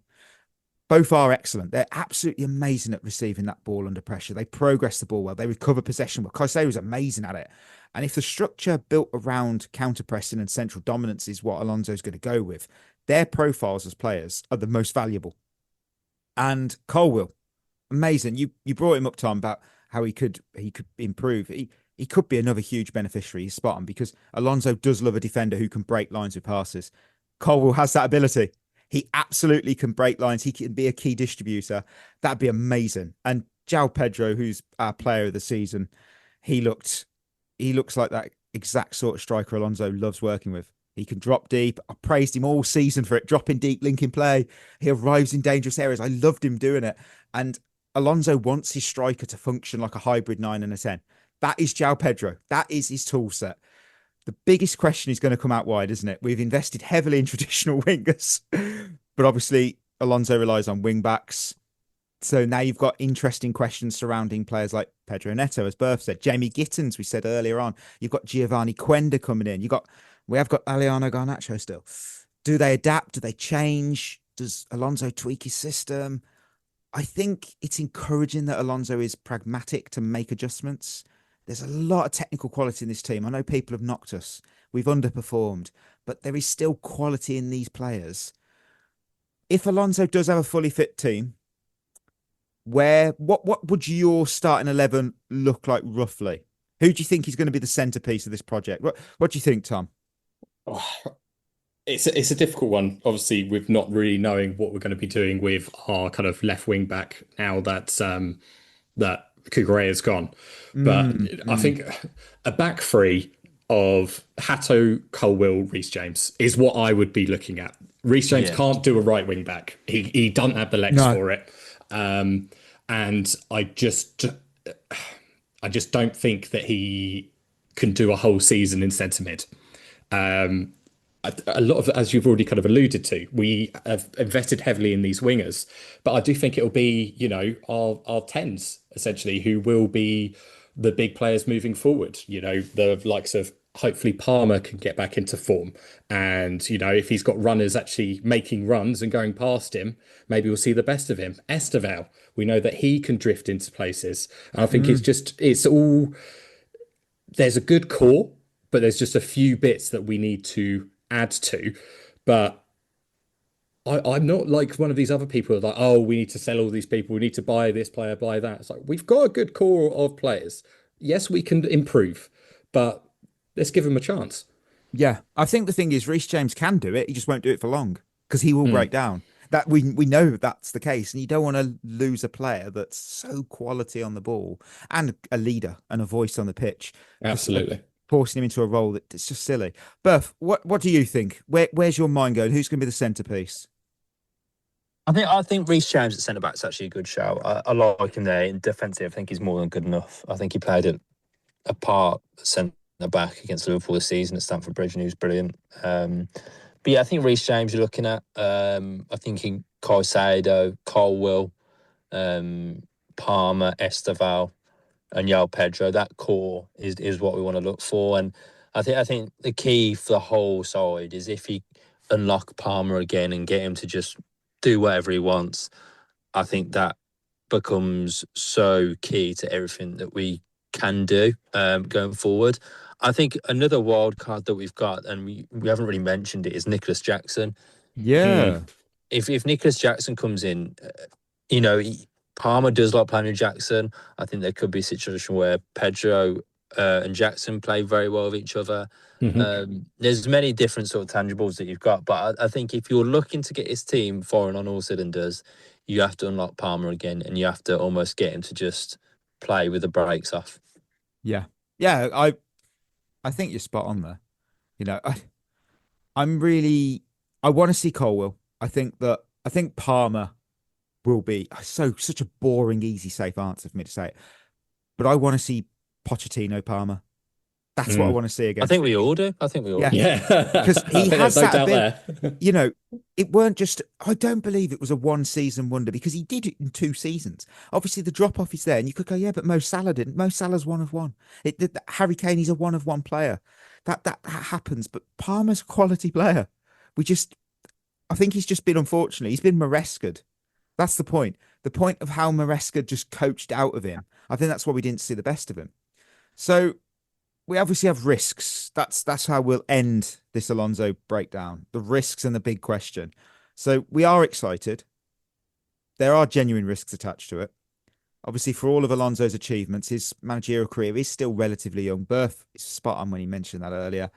F: Both are excellent. They're absolutely amazing at receiving that ball under pressure. They progress the ball well. They recover possession well. Caicedo is amazing at it. And if the structure built around counter-pressing and central dominance is what Alonso's going to go with, their profiles as players are the most valuable. And Colwill, amazing. You brought him up, Tom, about how he could improve. He could be another huge beneficiary. He's spot on, because Alonso does love a defender who can break lines with passes. Colwill has that ability. He absolutely can break lines. He can be a key distributor. That'd be amazing. And João Pedro, who's our player of the season, he looks like that exact sort of striker Alonso loves working with. He can drop deep. I praised him all season for it. Dropping deep, linking play. He arrives in dangerous areas. I loved him doing it. And Alonso wants his striker to function like a hybrid 9 and a 10. That is João Pedro. That is his tool set. The biggest question is going to come out wide, isn't it? We've invested heavily in traditional wingers, but obviously Alonso relies on wing backs. So now you've got interesting questions surrounding players like Pedro Neto, as Berth said. Jamie Gittens, we said earlier on. You've got Giovanni Quenda coming in. We have got Aliano Garnacho still. Do they adapt? Do they change? Does Alonso tweak his system? I think it's encouraging that Alonso is pragmatic to make adjustments. There's a lot of technical quality in this team. I know people have knocked us. We've underperformed, but there is still quality in these players. If Alonso does have a fully fit team, what would your starting 11 look like roughly? Who do you think is going to be the centerpiece of this project? What do you think, Tom?
G: Oh, it's a difficult one, obviously, with not really knowing what we're going to be doing with our kind of left wing back now that Cucurella's gone. But I think a back three of Hato, Colwill, Reece James is what I would be looking at. Reece James can't do a right wing back. He doesn't have the legs for it. And I just don't think that he can do a whole season in centre mid. A lot of, as you've already kind of alluded to, we have invested heavily in these wingers, but I do think it'll be, our tens essentially who will be the big players moving forward. The likes of, hopefully Palmer can get back into form, and if he's got runners actually making runs and going past him, maybe we'll see the best of him. Esteval, we know that he can drift into places, and I think it's all, there's a good core, but there's just a few bits that we need to add to. But I'm not like one of these other people like, oh, we need to sell all these people, we need to buy this player, buy that. It's like, we've got a good core of players. Yes, we can improve, but let's give him a chance.
F: Yeah, I think the thing is, Reece James can do it. He just won't do it for long because he will break down. That we know that's the case, and you don't want to lose a player that's so quality on the ball and a leader and a voice on the pitch.
G: Absolutely.
F: Forcing him into a role that's just silly. Berth, what do you think? Where's your mind going? Who's going to be the centerpiece?
H: I think Reece James at centre back is actually a good shout. I like him there in defensive. I think he's more than good enough. I think he played a part centre back against Liverpool this season at Stamford Bridge, and he was brilliant. But yeah, I think Reece James you're looking at. I think in Caicedo, Colwill, Palmer, Esteval, and João Pedro. That core is what we want to look for. And I think the key for the whole side is if he unlock Palmer again and get him to just do whatever he wants. I think that becomes so key to everything that we can do going forward. I think another wild card that we've got, and we haven't really mentioned it, is Nicholas Jackson.
F: Yeah.
H: If Nicholas Jackson comes in, Palmer does like playing with Jackson. I think there could be a situation where Pedro and Jackson play very well with each other. There's many different sort of tangibles that you've got, but I think if you're looking to get his team firing on all cylinders, you have to unlock Palmer again, and you have to almost get him to just play with the brakes off.
F: Yeah. Yeah, I think you're spot on there. You know, I want to see Colwell. I think Palmer will be such a boring, easy, safe answer for me to say it. But I want to see Pochettino Palmer. That's what I want to see again.
H: I think we all do. I think we all do.
G: Yeah,
F: because he has
G: no
F: that
G: doubt
F: ability.
G: there.
F: You know, it weren't just. I don't believe it was a one-season wonder because he did it in 2 seasons. Obviously, the drop-off is there, and you could go, yeah, but Mo Salah didn't. Mo Salah's one of one. Harry Kane, he's a one of one player. That happens, but Palmer's a quality player. I think he's just been unfortunate. He's been Maresca'd. That's the point. The point of how Maresca just coached out of him. I think that's why we didn't see the best of him. So we obviously have risks. That's how we'll end this Alonso breakdown. The risks and the big question. So we are excited. There are genuine risks attached to it. Obviously, for all of Alonso's achievements, his managerial career is still relatively young. Berth is spot on when he mentioned that earlier.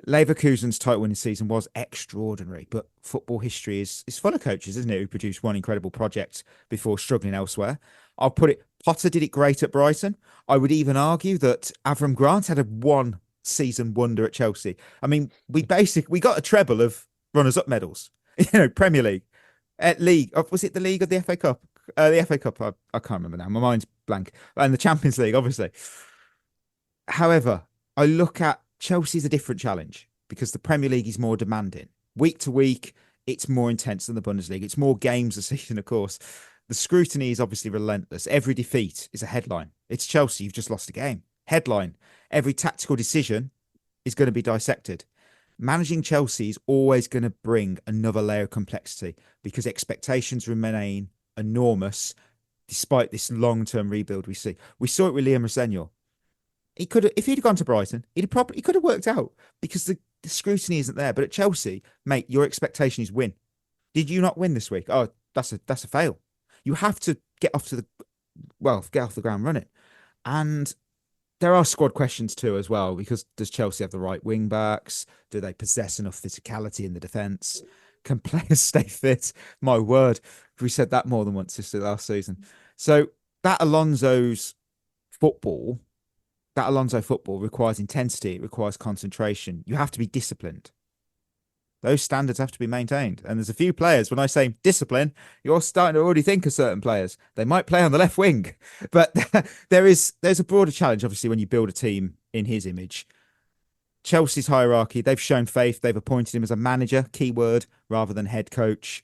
F: Leverkusen's title winning season was extraordinary, but football history is full of coaches, isn't it, who produced one incredible project before struggling elsewhere. I'll put it, Potter did it great at Brighton. I would even argue that Avram Grant had a one-season wonder at Chelsea. I mean, we got a treble of runners-up medals. You know, Premier League, League. Was it the League or the FA Cup? The FA Cup, I can't remember now. My mind's blank. And the Champions League, obviously. However, I look at Chelsea's a different challenge because the Premier League is more demanding. Week to week, it's more intense than the Bundesliga. It's more games a season, of course. The scrutiny is obviously relentless. Every defeat is a headline. It's Chelsea, you've just lost a game. Headline. Every tactical decision is going to be dissected. Managing Chelsea is always going to bring another layer of complexity because expectations remain enormous despite this long-term rebuild we see. We saw it with Liam Rosenio. He could have, if he'd gone to Brighton, he could have worked out because the scrutiny isn't there. But at Chelsea, mate, your expectation is win. Did you not win this week? Oh, that's a fail. You have to get off the ground running. And there are squad questions too as well, because does Chelsea have the right wing backs? Do they possess enough physicality in the defence? Can players stay fit? My word, we said that more than once this last season. So that Alonso football requires intensity. It requires concentration. You have to be disciplined. Those standards have to be maintained. And there's a few players, when I say discipline, you're starting to already think of certain players. They might play on the left wing, but there's a broader challenge, obviously, when you build a team in his image. Chelsea's hierarchy, they've shown faith. They've appointed him as a manager, keyword, rather than head coach.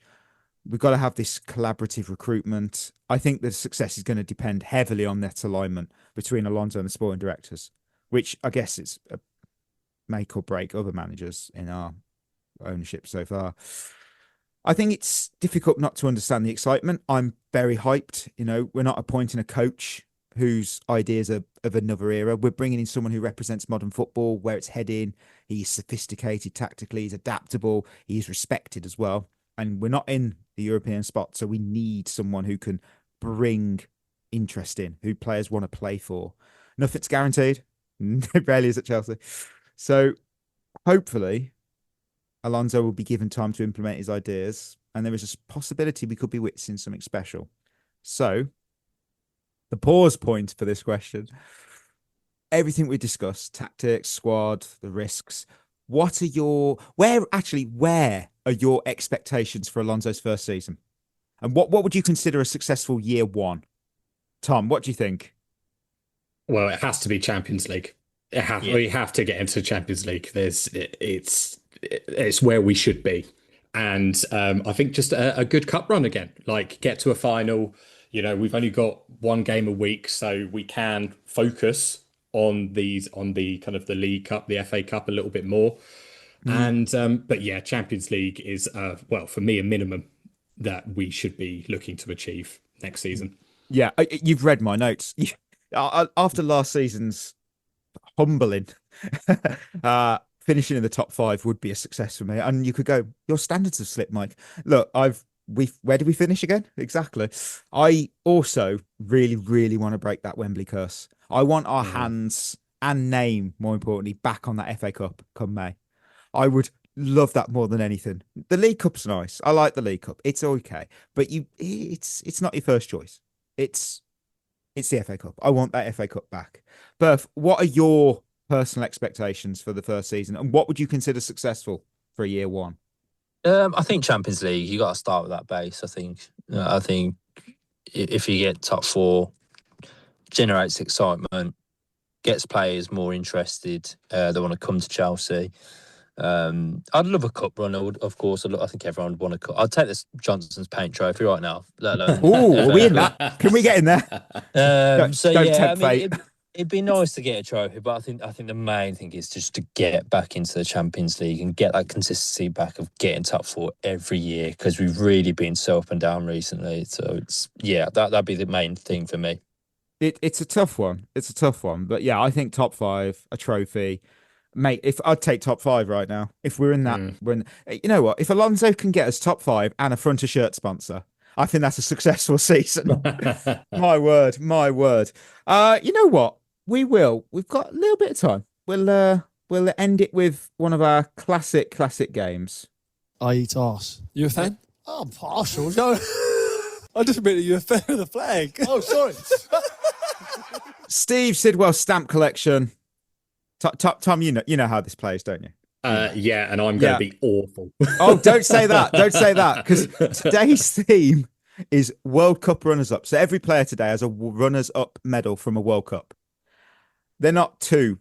F: We've got to have this collaborative recruitment. I think the success is going to depend heavily on that alignment between Alonso and the sporting directors, which I guess is a make or break other managers in our ownership so far. I think it's difficult not to understand the excitement. I'm very hyped. You know, we're not appointing a coach whose ideas are of another era. We're bringing in someone who represents modern football, where it's heading. He's sophisticated tactically. He's adaptable. He's respected as well. And we're not in the European spot, so we need someone who can bring interest in, who players want to play for. Nothing's guaranteed. It rarely is at Chelsea. So hopefully Alonso will be given time to implement his ideas, and there is a possibility we could be witnessing something special. So the pause point for this question, everything we discussed, tactics, squad, the risks, where are your expectations for Alonso's first season? And what would you consider a successful year one? Tom, what do you think?
G: Well, it has to be Champions League. We have to get into Champions League. It's where we should be. And I think just a good cup run again, like get to a final. You know, we've only got one game a week, so we can focus on the kind of the League Cup, the FA Cup a little bit more. And but yeah, Champions League is for me, a minimum that we should be looking to achieve next season.
F: Yeah, you've read my notes. After last season's humbling, finishing in the top 5 would be a success for me. And you could go, your standards have slipped, Mike. Look, where did we finish again? Exactly. I also really, really want to break that Wembley curse. I want our hands and name, more importantly, back on that FA Cup come May. I would love that more than anything. The League Cup's nice. I like the League Cup. It's okay, but it's not your first choice. It's It's the FA Cup. I want that FA Cup back. Berth, what are your personal expectations for the first season, and what would you consider successful for a year one?
H: I think Champions League, you got to start with that base. I think if you get top four, generates excitement, gets players more interested. They want to come to Chelsea. I'd love a cup run. Of course, I think everyone would want a cup. I'd take this Johnson's Paint Trophy right now. Let alone.
F: Oh, are we in that? Can we get in there? Don't tempt fate.
H: It'd be nice to get a trophy, but I think the main thing is just to get back into the Champions League and get that consistency back of getting top four every year, because we've really been so up and down recently. So that'd be the main thing for me.
F: It's a tough one. It's a tough one, but yeah, I think top five, a trophy, mate. If I'd take top five right now, if we're in that, when you know what, if Alonso can get us top five and a front of shirt sponsor, I think that's a successful season. My word. You know what? We will. We've got a little bit of time. We'll end it with one of our classic games.
I: I eat arse. You a fan? Oh, I'm partial. No. I just admitted you're a fan of the flag. Oh, sorry.
F: Steve Sidwell stamp collection. Tom, you know how this plays, don't you?
G: Yeah, and I'm going to be awful.
F: Oh, don't say that. Don't say that, because today's theme is World Cup runners-up. So every player today has a runners-up medal from a World Cup. They're not two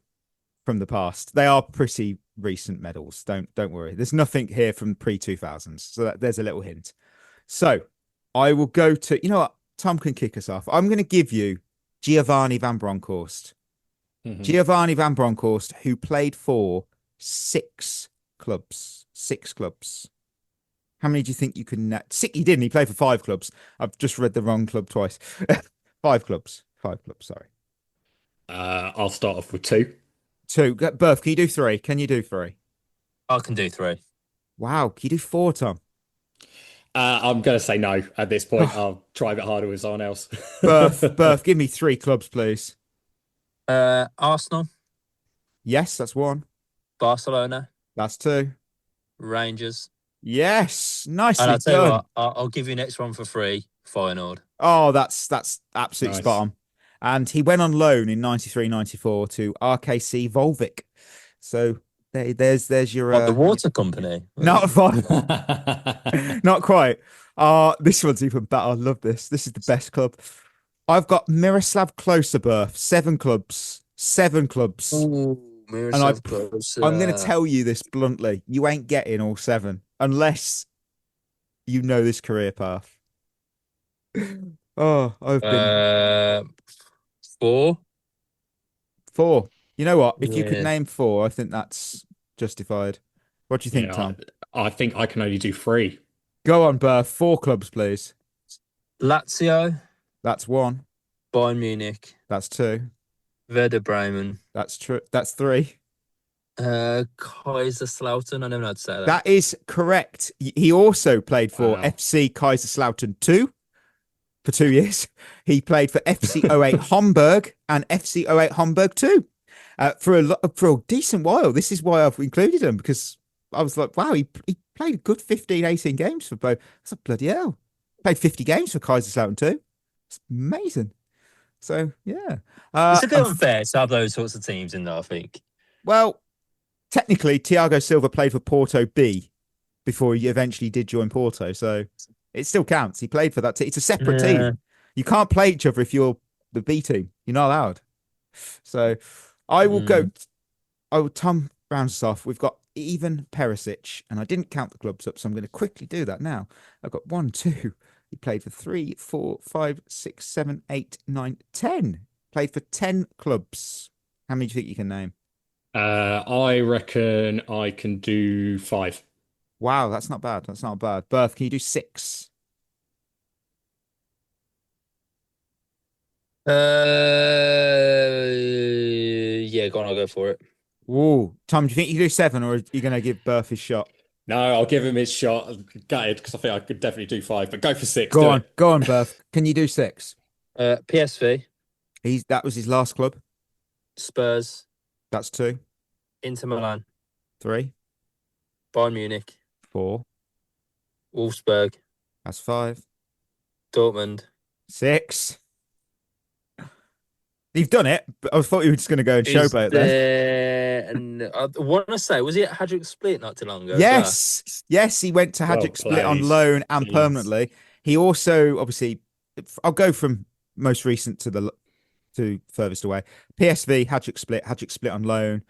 F: from the past. They are pretty recent medals. Don't worry. There's nothing here from pre-2000s. So there's a little hint. So I will go to, you know what? Tom can kick us off. I'm going to give you Giovanni Van Bronckhorst. Mm-hmm. Giovanni Van Bronckhorst, who played for 6 clubs. 6 clubs. How many do you think you can net? 6, he didn't. He played for 5 clubs. I've just read the wrong club twice. 5 clubs. 5 clubs, sorry.
G: I'll start off with 2.
F: 2. Berth, can you do 3? Can you do 3?
H: I can do 3.
F: Wow. Can you do 4, Tom?
G: I'm going to say no at this point. I'll try a bit harder with someone else.
F: Berth, give me 3 clubs, please.
H: Arsenal.
F: Yes, that's 1.
H: Barcelona.
F: That's 2.
H: Rangers.
F: Yes, nicely
H: and I'll tell
F: done.
H: you what, I'll give you next one for free. Feyenoord.
F: Oh, that's absolutely
G: Nice.
F: spot on. And he went on loan in 93-94 to RKC Volvic. So there's your
H: the water company.
F: Not fun. Not quite. This one's even better. I love this. This is the best club. I've got Miroslav Klose, Berth. 7 clubs. 7 clubs.
H: Ooh, Miroslav Klose.
F: I'm going to tell you this bluntly. You ain't getting all 7 unless you know this career path. Oh, I've been
H: 4.
F: 4. You know what? If you could name 4, I think that's justified. What do you think, Tom?
G: I think I can only do 3.
F: Go on, Berth. 4 clubs, please.
H: Lazio.
F: That's 1.
H: Bayern Munich.
F: That's 2.
H: Werder Bremen.
F: That's true. That's 3.
H: Kaiserslautern. I never know how to say that.
F: That is correct. He also played for FC Kaiserslautern 2 for 2 years. He played for FC 08 Hamburg and FC 08 Hamburg 2 for a decent while. This is why I've included him, because I was like, wow, he played a good 15, 18 games for both. That's a bloody hell. Played 50 games for Kaiserslautern 2. It's amazing. So, yeah.
H: It's a bit unfair to have those sorts of teams in there, I think.
F: Well, technically, Thiago Silva played for Porto B before he eventually did join Porto. So it still counts. He played for that team. It's a separate team. You can't play each other if you're the B team. You're not allowed. So I will go. Tom rounds us off. We've got Ivan Perisic, and I didn't count the clubs up, so I'm going to quickly do that now. I've got 1, 2. He played for 3, 4, 5, 6, 7, 8, 9, 10. Played for 10 clubs. How many do you think you can name?
G: I reckon I can do 5.
F: Wow, that's not bad. That's not bad. Berth, can you do 6?
H: Yeah, go on, I'll go for it.
F: Ooh. Tom, do you think you can do 7, or are you going to give Berth his shot?
G: No, I'll give him his shot. I'm gutted because I think I could definitely do 5, but go for 6.
F: Go on, Berth. Can you do 6?
H: PSV.
F: That was his last club.
H: Spurs.
F: That's 2.
H: Inter Milan.
F: 3.
H: Bayern Munich.
F: 4.
H: Wolfsburg.
F: That's 5.
H: Dortmund.
F: 6. You've done it, but I thought you were just going to go and showboat there.
H: And I want to say, was he at Hadrick Split not too long ago?
F: Yes, yes, he went to Hadrick Split on loan and permanently. He also, obviously, I'll go from most recent to furthest away. PSV, Hadrick Split on loan.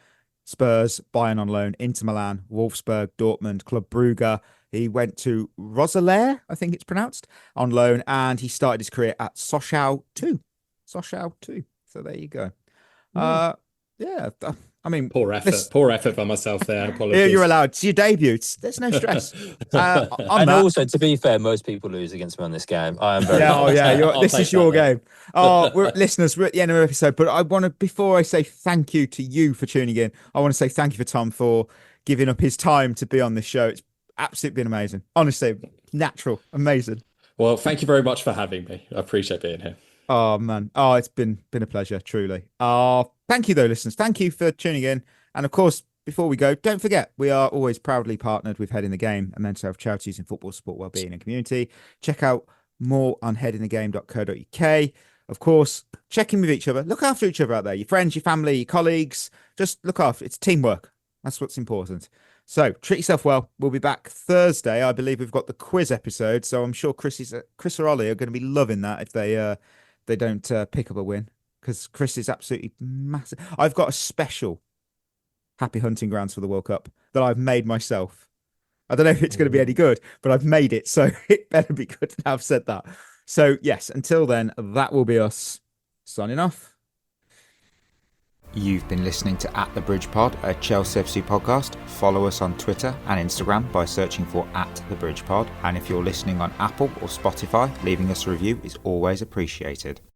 F: Spurs, Bayern on loan. Inter Milan, Wolfsburg, Dortmund, Club Brugge. He went to Roeselare, I think it's pronounced, on loan, and he started his career at Sochaux 2. Sochaux 2. So there you go. Yeah, I mean,
G: poor effort by myself there. Apologies.
F: Yeah, you're allowed. It's your debut. There's no stress.
H: And also, to be fair, most people lose against me on this game. I am very.
F: This is your game. Listeners, we're at the end of the episode, but I want to, before I say thank you to you for tuning in, I want to say thank you for Tom for giving up his time to be on this show. It's absolutely been amazing. Honestly, natural, amazing.
G: Well, thank you very much for having me. I appreciate being here.
F: Oh man. Oh, it's been a pleasure, truly. Thank you though, listeners. Thank you for tuning in. And of course, before we go, don't forget, we are always proudly partnered with Head in the Game, a mental health charity in football support, wellbeing and community. Check out more on headinthegame.co.uk. Of course, check in with each other. Look after each other out there. Your friends, your family, your colleagues. Just look after. It's teamwork. That's what's important. So treat yourself well. We'll be back Thursday. I believe we've got the quiz episode. So I'm sure Chris or Ollie are going to be loving that if they don't pick up a win, because Chris is absolutely massive. I've got a special Happy Hunting Grounds for the World Cup that I've made myself. I don't know if it's going to be any good, but I've made it, so it better be good. I've said that. So yes, until then, that will be us signing off. You've been listening to At the Bridge Pod, a Chelsea FC podcast. Follow us on Twitter and Instagram by searching for At the Bridge Pod. And if you're listening on Apple or Spotify, leaving us a review is always appreciated.